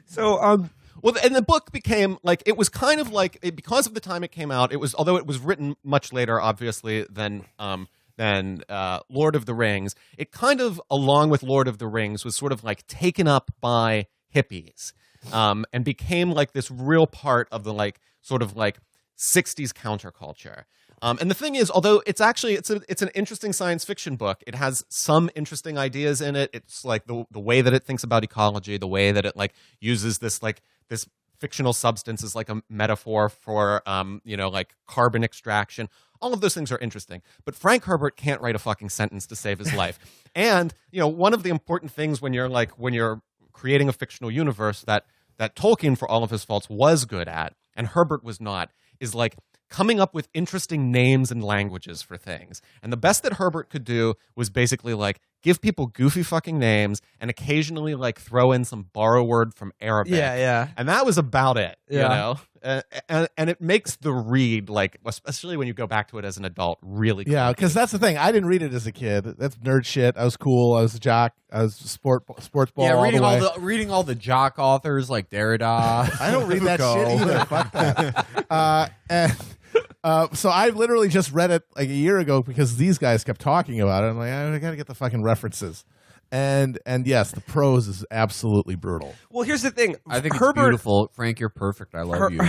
So, well, and the book became like, it was kind of like, because of the time it came out, although it was written much later, obviously, than Lord of the Rings, it kind of, along with Lord of the Rings, was sort of like taken up by hippies, and became like this real part of the like sort of like 60s counterculture. And the thing is, although it's an interesting science fiction book, it has some interesting ideas in it. It's like the way that it thinks about ecology, the way that it like uses this fictional substance as like a metaphor for like carbon extraction. All of those things are interesting. But Frank Herbert can't write a fucking sentence to save his life. And one of the important things when you're creating a fictional universe that Tolkien, for all of his faults, was good at, and Herbert was not, is like coming up with interesting names and languages for things. And the best that Herbert could do was basically like give people goofy fucking names and occasionally like throw in some borrow word from Arabic. Yeah. And that was about it, and it makes the read, like, especially when you go back to it as an adult, really cool. Yeah, because that's the thing. I didn't read it as a kid. That's nerd shit. I was cool. I was a jock. I was sports ball. Yeah, reading all the jock authors like Derrida. I don't read that shit either. Fuck that. So I literally just read it like a year ago because these guys kept talking about it. I'm like, I got to get the fucking references. And yes, the prose is absolutely brutal. Well, here's the thing. I think it's Herbert, beautiful. Frank, you're perfect. I love you.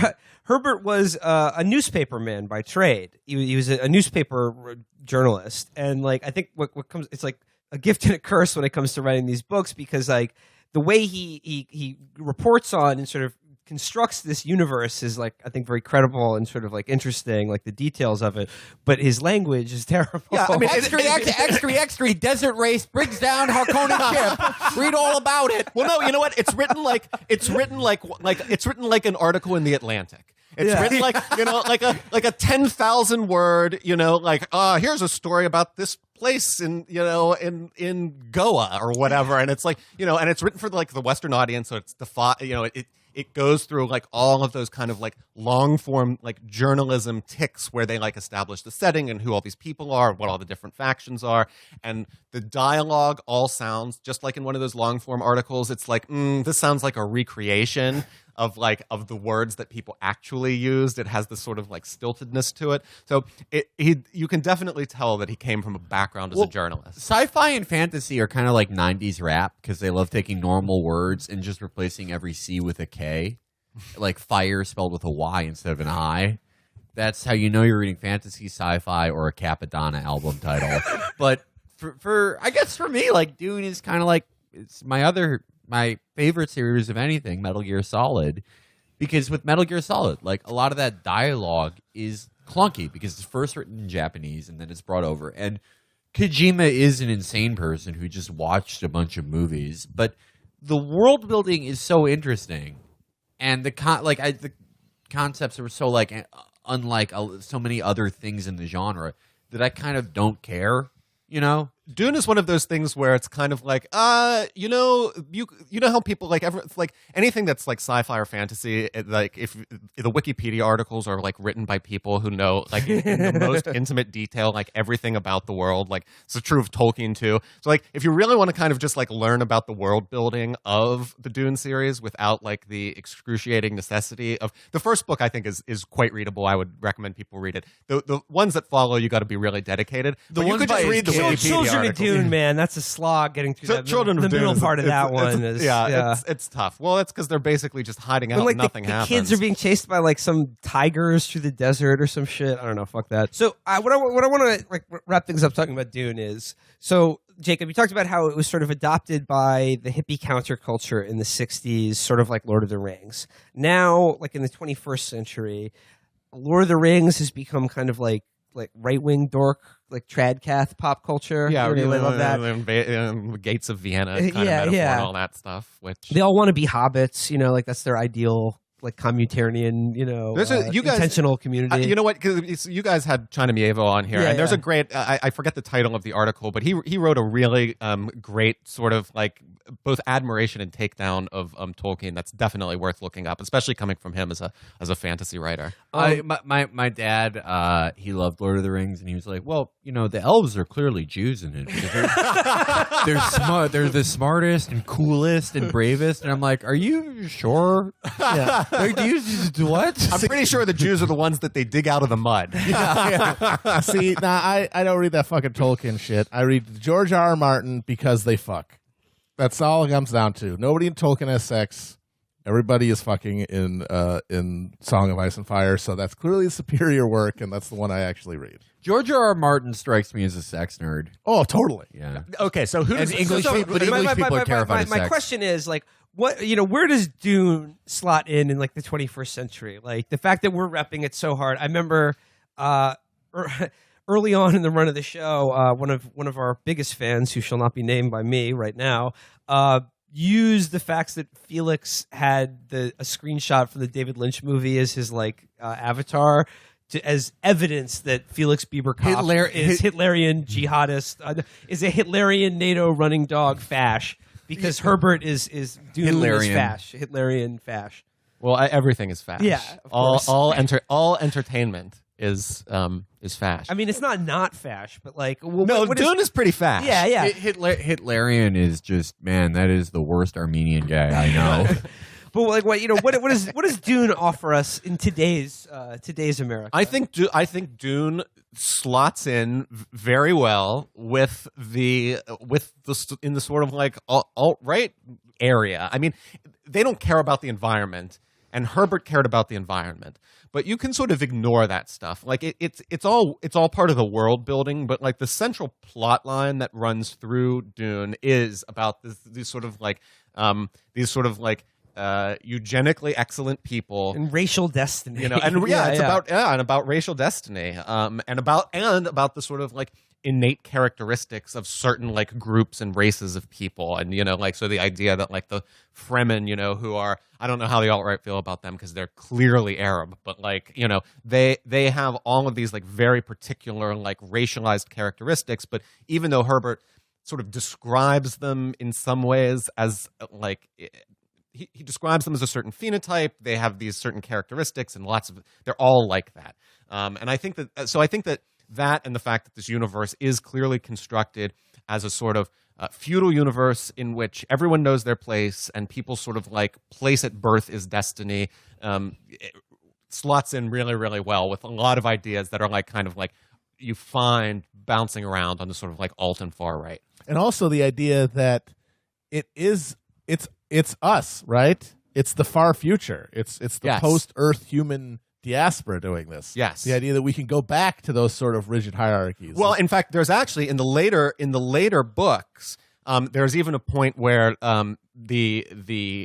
Herbert was a newspaperman by trade. He was a newspaper journalist, and like I think what comes, it's like a gift and a curse when it comes to writing these books, because like the way he reports on and sort of constructs this universe is like I think very credible and sort of like interesting, like the details of it. But his language is terrible. Yeah, I mean, extra, desert race brings down Harkonnen ship. Read all about it. Well, no, you know what? It's written like an article in the Atlantic. It's written like like a 10,000 word, here's a story about this place in Goa or whatever, and it's like, and it's written for like the Western audience, so it's it goes through like all of those kind of like long form like journalism ticks where they like establish the setting and who all these people are, what all the different factions are, and the dialogue all sounds just like in one of those long form articles. It's like, this sounds like a recreation of the words that people actually used. It has this sort of like stiltedness to it. So you can definitely tell that he came from a background as a journalist. Sci-fi and fantasy are kind of like 90s rap because they love taking normal words and just replacing every C with a K, like fire spelled with a Y instead of an I. That's how you know you're reading fantasy, sci-fi, or a Capadonna album title. But for I guess for me, like Dune is kind of like it's my favorite series of anything, Metal Gear Solid, because with Metal Gear Solid, like a lot of that dialogue is clunky because it's first written in Japanese and then it's brought over. And Kojima is an insane person who just watched a bunch of movies, but the world building is so interesting, and the concepts are so like unlike so many other things in the genre that I kind of don't care. Dune is one of those things where it's kind of like, you know how people like anything that's like sci-fi or fantasy, like if the Wikipedia articles are like written by people who know like in the most intimate detail like everything about the world, like it's true of Tolkien too. So like if you really want to kind of just like learn about the world building of the Dune series without like the excruciating necessity of the first book, I think is quite readable. I would recommend people read it. The ones that follow, you got to be really dedicated. The but you ones could just by read the Wikipedia Children of article. Dune, man, that's a slog getting through that Children the of Dune middle is- part of it's- that one. it's- it's tough. Well, that's because they're basically just hiding out. When, like nothing the happens. kids are being chased by like some tigers through the desert or some shit. I don't know. Fuck that. So what I want to like wrap things up talking about Dune is, so Jacob, you talked about how it was sort of adopted by the hippie counterculture in the 60s, sort of like Lord of the Rings. Now, like in the 21st century, Lord of the Rings has become kind of like right-wing dork, like tradcath pop culture. Yeah, I really love that. Gates of Vienna, kind of Yeah, metaphor yeah. and all that stuff. Which They all want to be hobbits, like that's their ideal, like communitarian, you guys- intentional community. you know what? Because you guys had China Mievo on here, Yeah, and there's yeah. a great. I forget the title of the article, but he wrote a really great sort of like both admiration and takedown of Tolkien. That's definitely worth looking up, especially coming from him as a fantasy writer. My dad, he loved Lord of the Rings, and he was like, well, the elves are clearly Jews in it. Because they're smart. They're the smartest and coolest and bravest. And I'm like, are you sure? Yeah. Like, do you what? I'm pretty sure the Jews are the ones that they dig out of the mud. See, I don't read that fucking Tolkien shit. I read George R. R. Martin because they fuck. That's all it comes down to. Nobody in Tolkien has sex. Everybody is fucking in Song of Ice and Fire, so that's clearly a superior work, and that's the one I actually read. George R. R. Martin strikes me as a sex nerd. Oh, totally. Yeah. Okay, so who And does English people, but English people are terrified of my sex. question is like, what where does Dune slot in like the 21st century? Like the fact that we're repping it so hard. I remember early on in the run of the show, one of our biggest fans, who shall not be named by me right now, used the facts that Felix had a screenshot from the David Lynch movie as his like avatar. As evidence that Felix Bieberkopf is Hitlerian jihadist, is a Hitlerian NATO running dog fash, because Herbert is Dune is fash, Hitlerian fash. Well, everything is fash. Yeah, of course. all entertainment is fash. I mean, it's not fash, but like Dune is pretty fash. Yeah. Hitlerian is just, man, that is the worst Armenian guy I know. But like what does Dune offer us in today's America? I think Dune slots in very well with the in the sort of like alt-right area. I mean, they don't care about the environment, and Herbert cared about the environment. But you can sort of ignore that stuff. Like it's all part of the world building. But like the central plot line that runs through Dune is about these sort of like eugenically excellent people And racial destiny. you know, and about racial destiny, and about the sort of like innate characteristics of certain like groups and races of people, and you know, like so the idea that like the Fremen, you know, who are, I don't know how the alt-right feel about them because they're clearly Arab, but like, you know, they have all of these like very particular like racialized characteristics, but even though Herbert sort of describes them in some ways as like he describes them as a certain phenotype, they have these certain characteristics, and they're all like that. And I think that and the fact that this universe is clearly constructed as a sort of feudal universe in which everyone knows their place and people sort of like place at birth is destiny, it slots in really, really well with a lot of ideas that are like kind of like you find bouncing around on the sort of like alt and far right. And also the idea that it's us, right? It's the far future. It's the Yes. post-Earth human diaspora doing this. Yes. The idea that we can go back to those sort of rigid hierarchies. Well, in fact, there's actually in the later books, there's even a point where the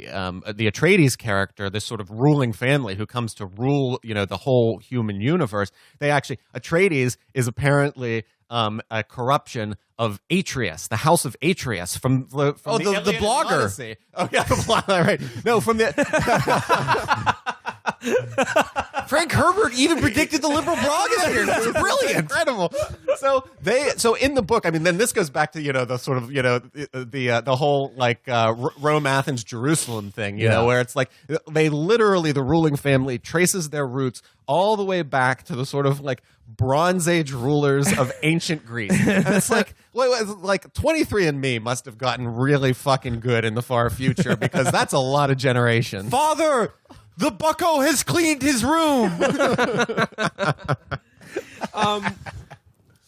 Atreides character, this sort of ruling family who comes to rule, you know, the whole human universe, Atreides is apparently a corruption of Atreus, the House of Atreus from the blogger. Odyssey. Oh yeah, the blogger, right? No, from the Frank Herbert even predicted the liberal blogosphere. That's brilliant. Incredible. So in the book, I mean, then this goes back to, you know, the sort of, you know, the whole like Rome, Athens, Jerusalem thing, you know, where it's like they literally, the ruling family traces their roots all the way back to the sort of like Bronze Age rulers of ancient Greece. And it's like 23andMe must have gotten really fucking good in the far future because that's a lot of generations. Father, the bucko has cleaned his room.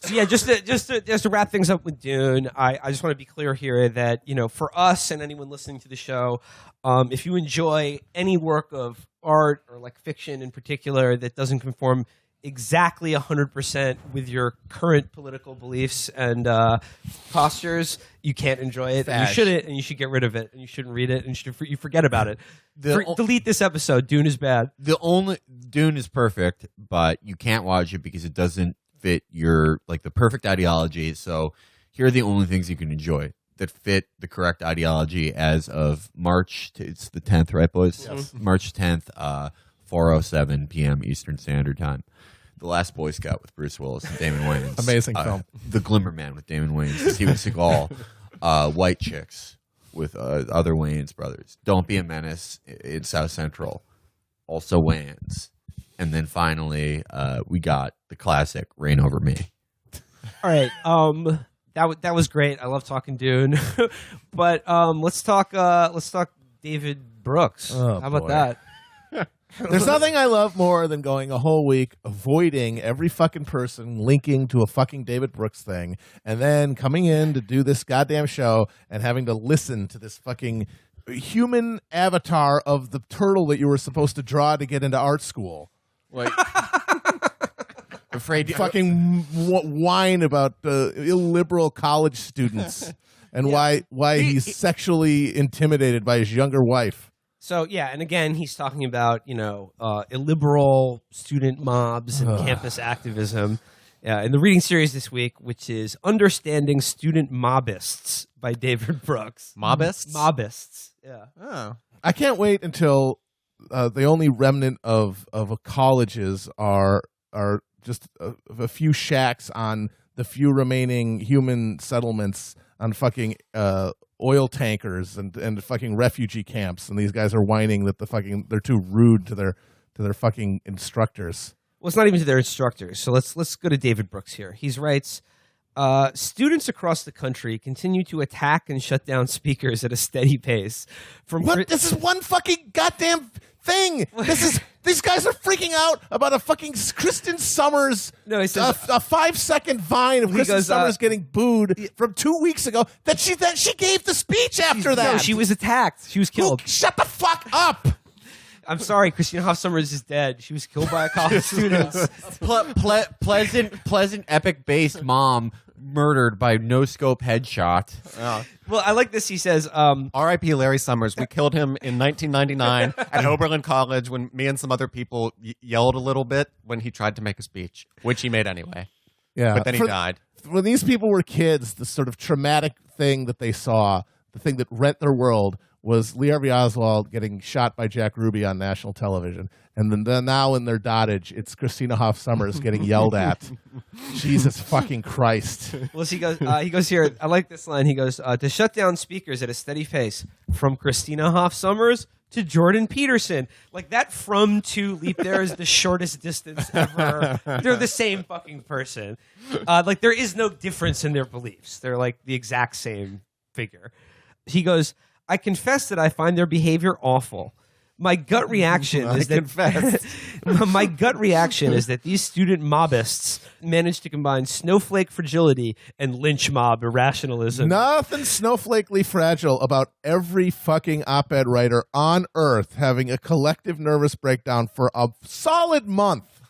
So yeah, just to wrap things up with Dune, I just want to be clear here that, you know, for us and anyone listening to the show, if you enjoy any work of art or like fiction in particular that doesn't conform exactly 100% with your current political beliefs and postures, you can't enjoy it. And you shouldn't, and you should get rid of it, and you shouldn't read it, and you forget about it. Delete this episode. Dune is bad. Dune is perfect, but you can't watch it because it doesn't fit your like the perfect ideology. So here are the only things you can enjoy that fit the correct ideology as of March. It's the 10th, right, boys? Yes. March 10th, 4:07 p.m. Eastern Standard Time. The Last Boy Scout with Bruce Willis and Damon Wayans. Amazing film. The Glimmer Man with Damon Wayans and Steven Seagal. White Chicks with other Wayans brothers. Don't Be a Menace in South Central. Also Wayans. And then finally, we got the classic Reign Over Me. All right. That was great. I love talking Dune. But let's talk David Brooks. Oh, how about boy. that? There's nothing I love more than going a whole week avoiding every fucking person linking to a fucking David Brooks thing and then coming in to do this goddamn show and having to listen to this fucking human avatar of the turtle that you were supposed to draw to get into art school. Like, afraid Fucking whine about illiberal college students and why he's sexually intimidated by his younger wife. So yeah, and again, he's talking about, you know, illiberal student mobs and campus activism. In the reading series this week, which is Understanding Student Mobbists by David Brooks. Mobbists? Mobbists. Yeah. Oh. I can't wait until the only remnant of colleges are just a few shacks on the few remaining human settlements on fucking oil tankers and fucking refugee camps, and these guys are whining that they're too rude to their fucking instructors. Well, it's not even to their instructors. So let's go to David Brooks here. He writes, students across the country continue to attack and shut down speakers at a steady pace. This is one fucking goddamn thing. These guys are freaking out about a fucking Kristen Summers. No, he says a 5-second vine of Kristen goes, Summers getting booed from 2 weeks ago. That she gave the speech after that. No, she was attacked. She was killed. Shut the fuck up. I'm sorry, Christina Hoff Sommers is dead. She was killed by a college student. Pleasant, epic-based mom murdered by no-scope headshot. Well, I like this. He says, R.I.P. Larry Summers. We killed him in 1999 at Oberlin College when me and some other people yelled a little bit when he tried to make a speech, which he made anyway. Yeah, But then he died. When these people were kids, the sort of traumatic thing that they saw, the thing that rent their world, was Lee Harvey Oswald getting shot by Jack Ruby on national television. And then now in their dotage, it's Christina Hoff Sommers getting yelled at. Jesus fucking Christ. well, he goes here, I like this line. He goes, to shut down speakers at a steady pace from Christina Hoff Sommers to Jordan Peterson. Like that from to leap there is the shortest distance ever. They're the same fucking person. Like there is no difference in their beliefs. They're like the exact same figure. He goes, I confess that I find their behavior awful. My gut reaction is that my gut reaction is that these student mobbists manage to combine snowflake fragility and lynch mob irrationalism. Nothing snowflakely fragile about every fucking op-ed writer on earth having a collective nervous breakdown for a solid month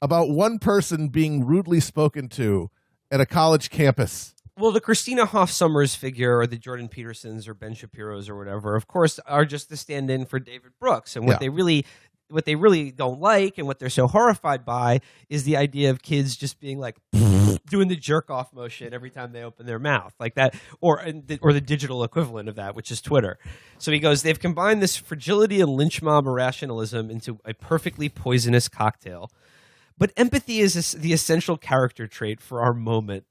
about one person being rudely spoken to at a college campus. Well, the Christina Hoff Sommers figure, or the Jordan Petersons, or Ben Shapiro's, or whatever, of course, are just the stand-in for David Brooks. And what they really don't like, and what they're so horrified by, is the idea of kids just being like doing the jerk-off motion every time they open their mouth, like that, or the digital equivalent of that, which is Twitter. So he goes, they've combined this fragility and lynch mob irrationalism into a perfectly poisonous cocktail. But empathy is the essential character trait for our moment.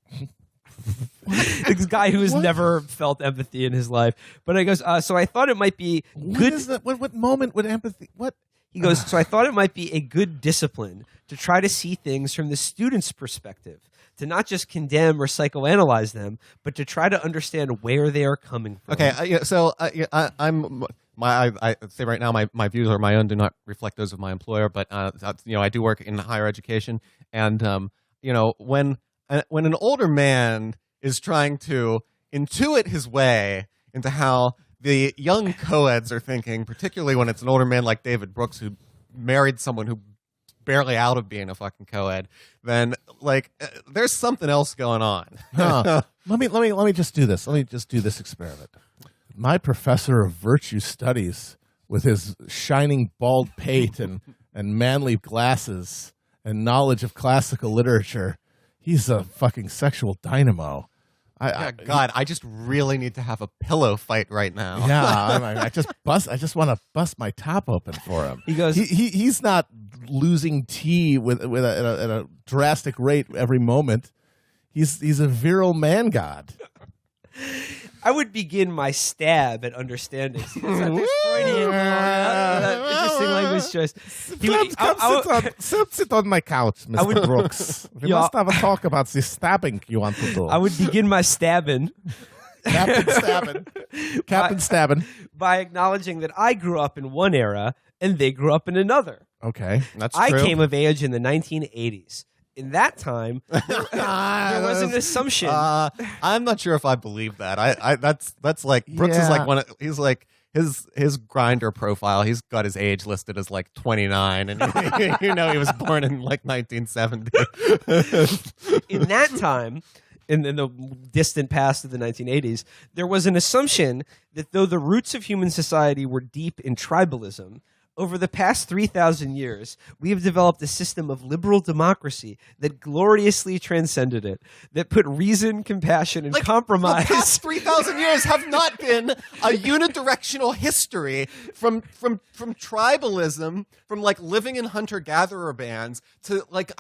This guy who has never felt empathy in his life. But I goes, so I thought it might be good. What moment would empathy? What? He goes, so I thought it might be a good discipline to try to see things from the student's perspective, to not just condemn or psychoanalyze them, but to try to understand where they are coming from. Okay, I say right now my views are my own, do not reflect those of my employer. But I do work in higher education, and when an older man is trying to intuit his way into how the young co-eds are thinking, particularly when it's an older man like David Brooks who married someone who barely out of being a fucking co-ed, then there's something else going on. Let me just do this. Let me just do this experiment. My professor of virtue studies, with his shining bald pate and manly glasses and knowledge of classical literature, he's a fucking sexual dynamo. I just really need to have a pillow fight right now. Yeah, I just want to bust my top open for him. He goes, he's not losing tea at a drastic rate every moment. He's a virile man god. I would begin my stab at understanding. See, that's not this Freudian interesting language choice. Sit on my couch, Mr. Brooks. We must have a talk about the stabbing you want to do. I would begin my stabbing. Captain Stabbing. By acknowledging that I grew up in one era and they grew up in another. Okay. That's true. I came of age in the 1980s. In that time, there was an assumption. I'm not sure if I believe that. That's like Brooks is like he's like his Grinder profile. He's got his age listed as like 29, and he was born in like 1970. In that time, in the distant past of the 1980s, there was an assumption that though the roots of human society were deep in tribalism, over the past 3,000 years, we have developed a system of liberal democracy that gloriously transcended it, that put reason, compassion, and compromise. The past 3,000 years have not been a unidirectional history from tribalism, from like living in hunter-gatherer bands to like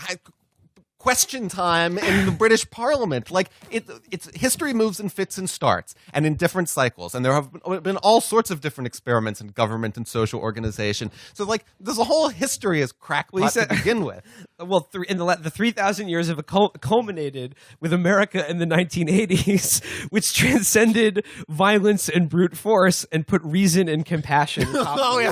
question time in the British Parliament. Like it's history moves in fits and starts and in different cycles. And there have been all sorts of different experiments in government and social organization. So like there's a whole history as crackpot to begin with. Well, the 3,000 years of culminated with America in the 1980s, which transcended violence and brute force and put reason and compassion. Oh yeah,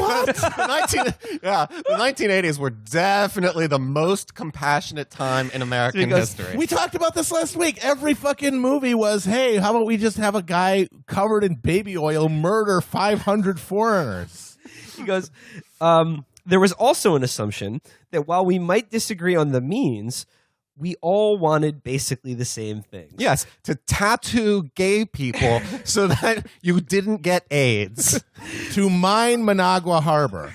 the 1980s were definitely the most compassionate time in American history. We talked about this last week. Every fucking movie was, hey, how about we just have a guy covered in baby oil murder 500 foreigners? He goes, there was also an assumption that while we might disagree on the means, we all wanted basically the same thing. Yes, to tattoo gay people so that you didn't get AIDS. To mine Managua Harbor.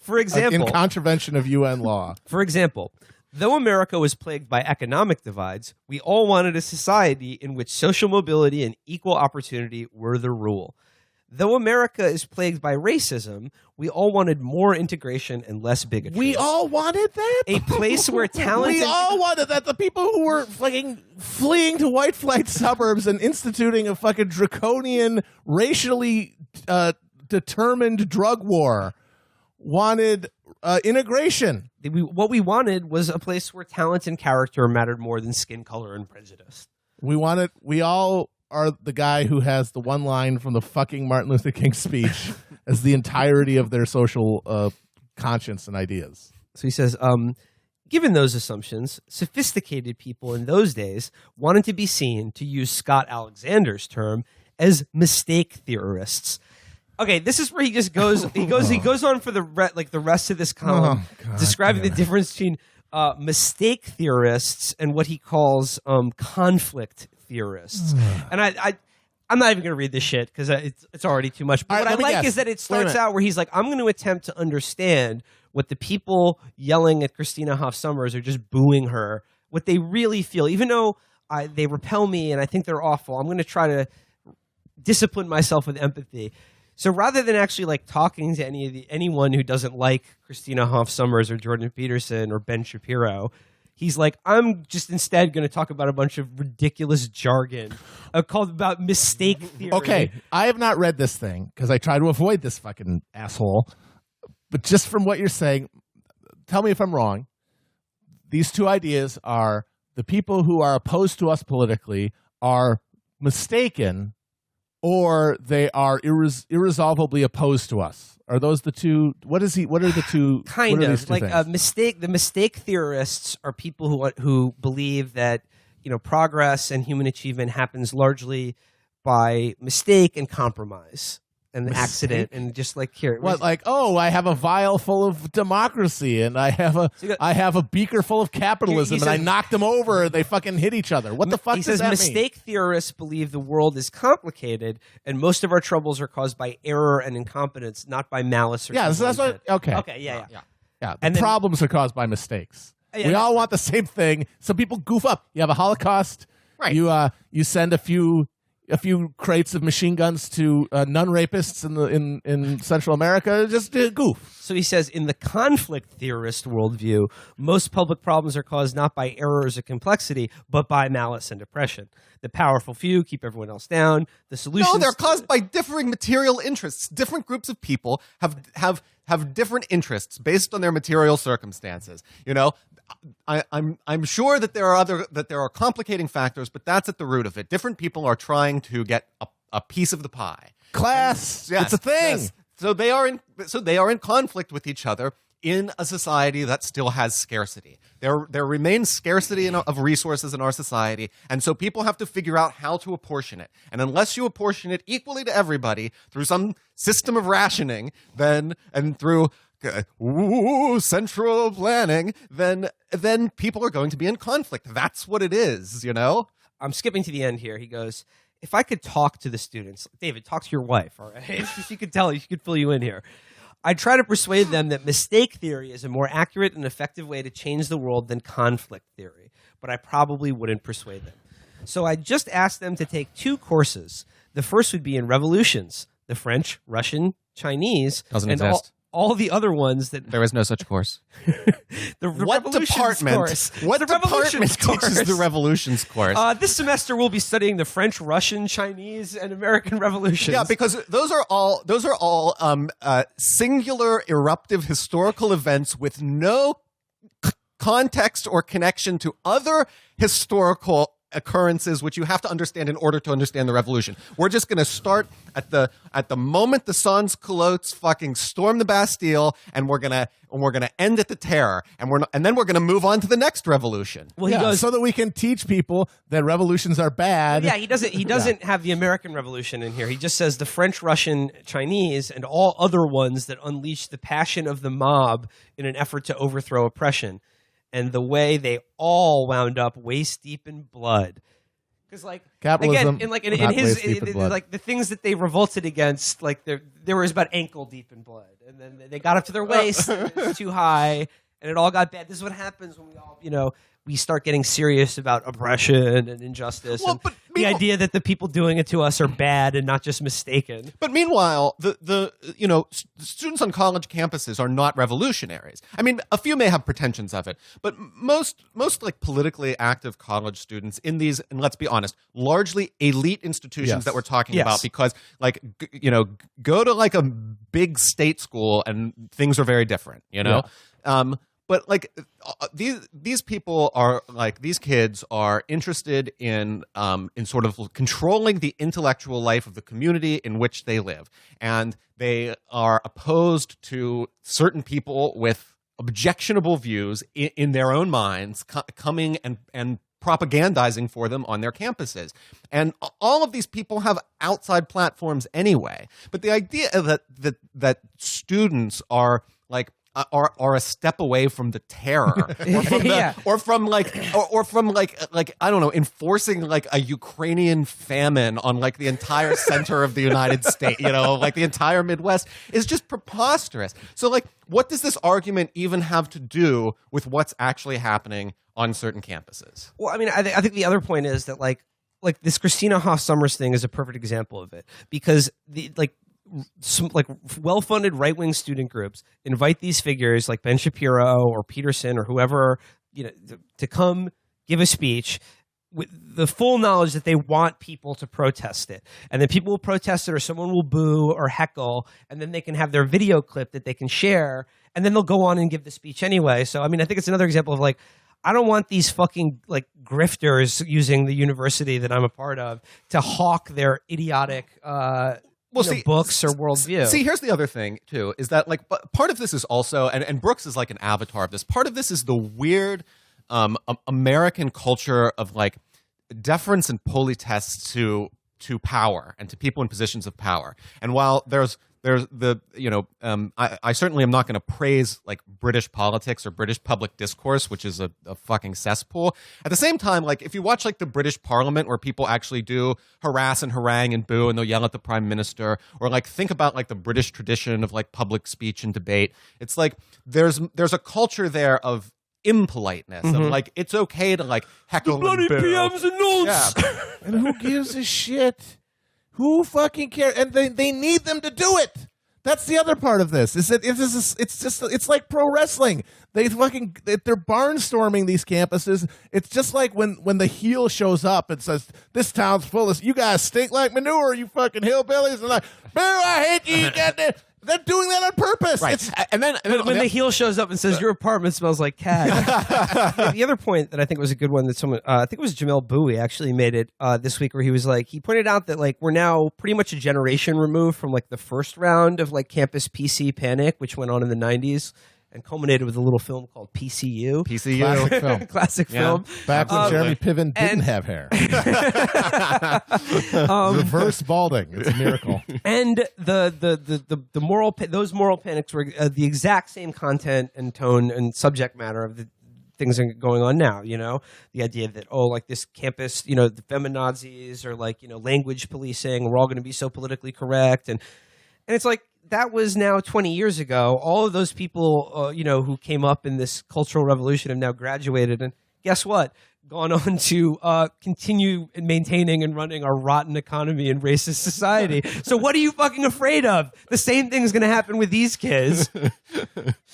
For example, in contravention of UN law. For example, though America was plagued by economic divides, we all wanted a society in which social mobility and equal opportunity were the rule. Though America is plagued by racism, we all wanted more integration and less bigotry. We all wanted that? A place where talent... We all wanted that. The people who were fucking fleeing to white flight suburbs and instituting a fucking draconian, racially determined drug war wanted integration. What we wanted was a place where talent and character mattered more than skin color and prejudice. We all are the guy who has the one line from the fucking Martin Luther King speech as the entirety of their social conscience and ideas. So he says, given those assumptions, sophisticated people in those days wanted to be seen, to use Scott Alexander's term, as mistake theorists. Okay, this is where he just goes. He goes on for the rest of this column, describing the difference between mistake theorists and what he calls conflict theorists. And I'm not even going to read this shit because it's already too much. But what I like is that it starts out where he's like, I'm going to attempt to understand what the people yelling at Christina Hoff Sommers are just booing her, what they really feel, even though they repel me and I think they're awful. I'm going to try to discipline myself with empathy. So rather than actually like talking to anyone who doesn't like Christina Hoff Sommers or Jordan Peterson or Ben Shapiro, he's like, I'm just instead going to talk about a bunch of ridiculous jargon called about mistake theory. Okay, I have not read this thing because I try to avoid this fucking asshole. But just from what you're saying, tell me if I'm wrong. These two ideas are the people who are opposed to us politically are mistaken, or they are irresolvably opposed to us. Are those the two? What are the two? Kind of like a mistake. The mistake theorists are people who believe that progress and human achievement happens largely by mistake and compromise and accident and just like here. I have a vial full of democracy and I have a beaker full of capitalism and I knocked them over and they fucking hit each other. What the fuck does that mean? He says mistake theorists believe the world is complicated and most of our troubles are caused by error and incompetence, not by malice or so that's what. Okay. Yeah. The problems are caused by mistakes. We all want the same thing. Some people goof up. You have a Holocaust. Right. You send a few crates of machine guns to nun rapists in Central America. Just goof. So he says, in the conflict theorist worldview, most public problems are caused not by errors or complexity, but by malice and oppression. The powerful few keep everyone else down. The solutions... No, they're caused by differing material interests. Different groups of people have different interests based on their material circumstances. I'm sure that there are complicating factors, but that's at the root of it. Different people are trying to get a piece of the pie. Class, it's a thing. Yes. So they are in conflict with each other in a society that still has scarcity. There remains scarcity of resources in our society, and so people have to figure out how to apportion it. And unless you apportion it equally to everybody through some system of rationing, and through central planning, then people are going to be in conflict. That's what it is, I'm skipping to the end here. He goes, if I could talk to the students, David, talk to your wife, all right? She could tell you, she could fill you in here. I try to persuade them that mistake theory is a more accurate and effective way to change the world than conflict theory, but I probably wouldn't persuade them. So I just asked them to take 2 courses. The first would be in revolutions, the French, Russian, Chinese. Doesn't exist. all the other ones that There is no such course. the What revolutions department? course. What The department revolutions teaches course. the revolutions course? This semester we'll be studying the French, Russian, Chinese, and American revolutions. Yeah, because those are all singular eruptive historical events with no context or connection to other historical occurrences which you have to understand in order to understand the revolution. We're just going to start at the moment the Sans Culottes fucking storm the Bastille, and we're going to end at the Terror, and then we're going to move on to the next revolution. Well, he goes so that we can teach people that revolutions are bad. Yeah, he doesn't have the American Revolution in here. He just says the French, Russian, Chinese, and all other ones that unleash the passion of the mob in an effort to overthrow oppression. And the way they all wound up waist deep in blood. Because Capitalism, again, in not his waist deep in blood. like the things that they revolted against, like there was about ankle deep in blood, and then they got up to their waist, and it was too high, and it all got bad. This is what happens when we all, we start getting serious about oppression and injustice, and the idea that the people doing it to us are bad and not just mistaken. But meanwhile, the students on college campuses are not revolutionaries. I mean, a few may have pretensions of it, but most like politically active college students in these, and let's be honest, largely elite institutions Yes. that we're talking Yes. about, because go to like a big state school and things are very different, But these people are these kids are interested in sort of controlling the intellectual life of the community in which they live, and they are opposed to certain people with objectionable views in their own minds coming and propagandizing for them on their campuses. And all of these people have outside platforms anyway. But the idea that students are a step away from the terror, or from I don't know, enforcing a Ukrainian famine on the entire center of the United States, the entire Midwest, is just preposterous. So what does this argument even have to do with what's actually happening on certain campuses? Well, I mean, I think the other point is that like this Christina Hoff Sommers thing is a perfect example of it, because some well-funded right-wing student groups invite these figures like Ben Shapiro or Peterson or whoever, to come give a speech with the full knowledge that they want people to protest it. And then people will protest it, or someone will boo or heckle, and then they can have their video clip that they can share, and then they'll go on and give the speech anyway. So, I mean, I think it's another example of I don't want these fucking grifters using the university that I'm a part of to hawk their idiotic books or worldview. See, here's the other thing too: is that part of this is also, and Brooks is like an avatar of this. Part of this is the weird American culture of deference and politesse to power and to people in positions of power. And while there's the I certainly am not going to praise British politics or British public discourse, which is a fucking cesspool. At the same time, if you watch the British Parliament, where people actually do harass and harangue and boo and they'll yell at the Prime Minister, or think about the British tradition of public speech and debate, it's there's a culture there of impoliteness, of it's okay to heckle the bloody and boo. PMs and notes. Yeah. And who gives a shit? Who fucking cares? And they need them to do it. That's the other part of this. Is that it's like pro wrestling. They're barnstorming these campuses. It's just like when the heel shows up and says, "This town's full of you guys stink like manure, you fucking hillbillies," and boo, I hate you. You got that. They're doing that on purpose. Right. And then When the heel shows up and says, "Your apartment smells like cat." The other point that I think was a good one that someone, I think it was Jamel Bowie actually made it this week, where he was he pointed out that we're now pretty much a generation removed from the first round of campus PC panic, which went on in the 90s and culminated with a little film called PCU. Classic film. Classic film. Back when Jeremy Piven didn't have hair. Reverse balding. It's a miracle. And the moral those moral panics were the exact same content and tone and subject matter of the things that are going on now. The idea that this campus, the feminazis or language policing, we're all going to be so politically correct, and it's that was now 20 years ago. All of those people, who came up in this cultural revolution have now graduated, and guess what? Gone on to continue maintaining and running our rotten economy and racist society. So what are you fucking afraid of? The same thing's going to happen with these kids.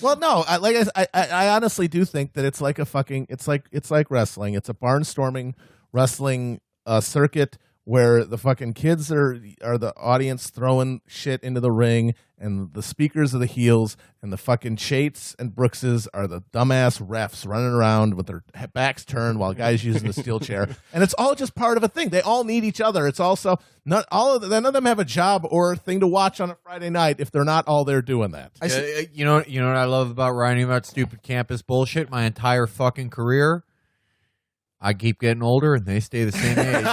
Well, no, I honestly do think that it's like it's like wrestling. It's a barnstorming wrestling circuit where the fucking kids are the audience throwing shit into the ring, and the speakers are the heels, and the fucking Chates and Brookses are the dumbass refs running around with their backs turned while guys using the steel chair. And it's all just part of a thing. They all need each other. It's also none of them have a job or a thing to watch on a Friday night if they're not all there doing that. You know what I love about writing about stupid campus bullshit my entire fucking career? I keep getting older and they stay the same age.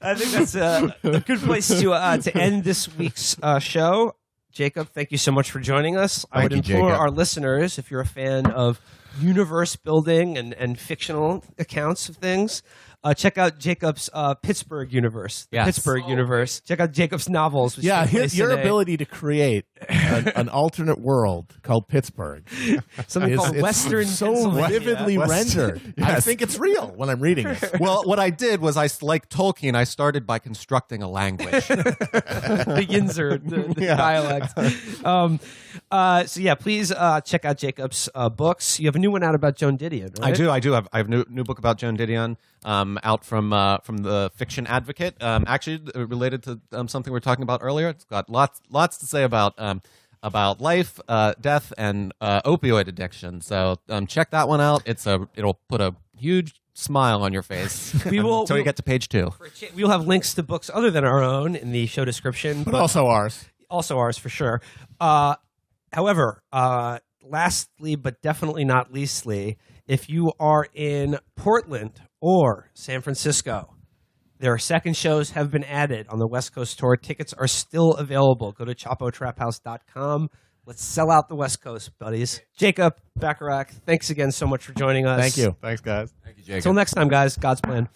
I think that's a good place to end this week's show. Jacob, thank you so much for joining us. I would implore our listeners, if you're a fan of universe building and fictional accounts of things, check out Jacob's Pittsburgh universe. The Pittsburgh universe. Check out Jacob's novels. Which your ability to create an alternate world called Pittsburgh. Something called Western so Pennsylvania. vividly rendered. I think it's real when I'm reading it. Well, what I did was like Tolkien, I started by constructing a language. The Yinzer, the dialect. So please check out Jacob's books. You have a new one out about Joan Didion, right? I do. I have a new book about Joan Didion. Out from the Fiction Advocate, actually related to something we were talking about earlier. It's got lots to say about life, death, and opioid addiction. So check that one out. It'll put a huge smile on your face until you get to page 2. We'll have links to books other than our own in the show description, but also ours. Also ours for sure. However, lastly, but definitely not leastly, if you are in Portland or San Francisco, their second shows have been added on the West Coast tour. Tickets are still available. Go to chapotraphouse.com. Let's sell out the West Coast, buddies. Jacob, Bacharach, thanks again so much for joining us. Thank you. Thanks, guys. Thank you, Jacob. Until next time, guys. God's plan.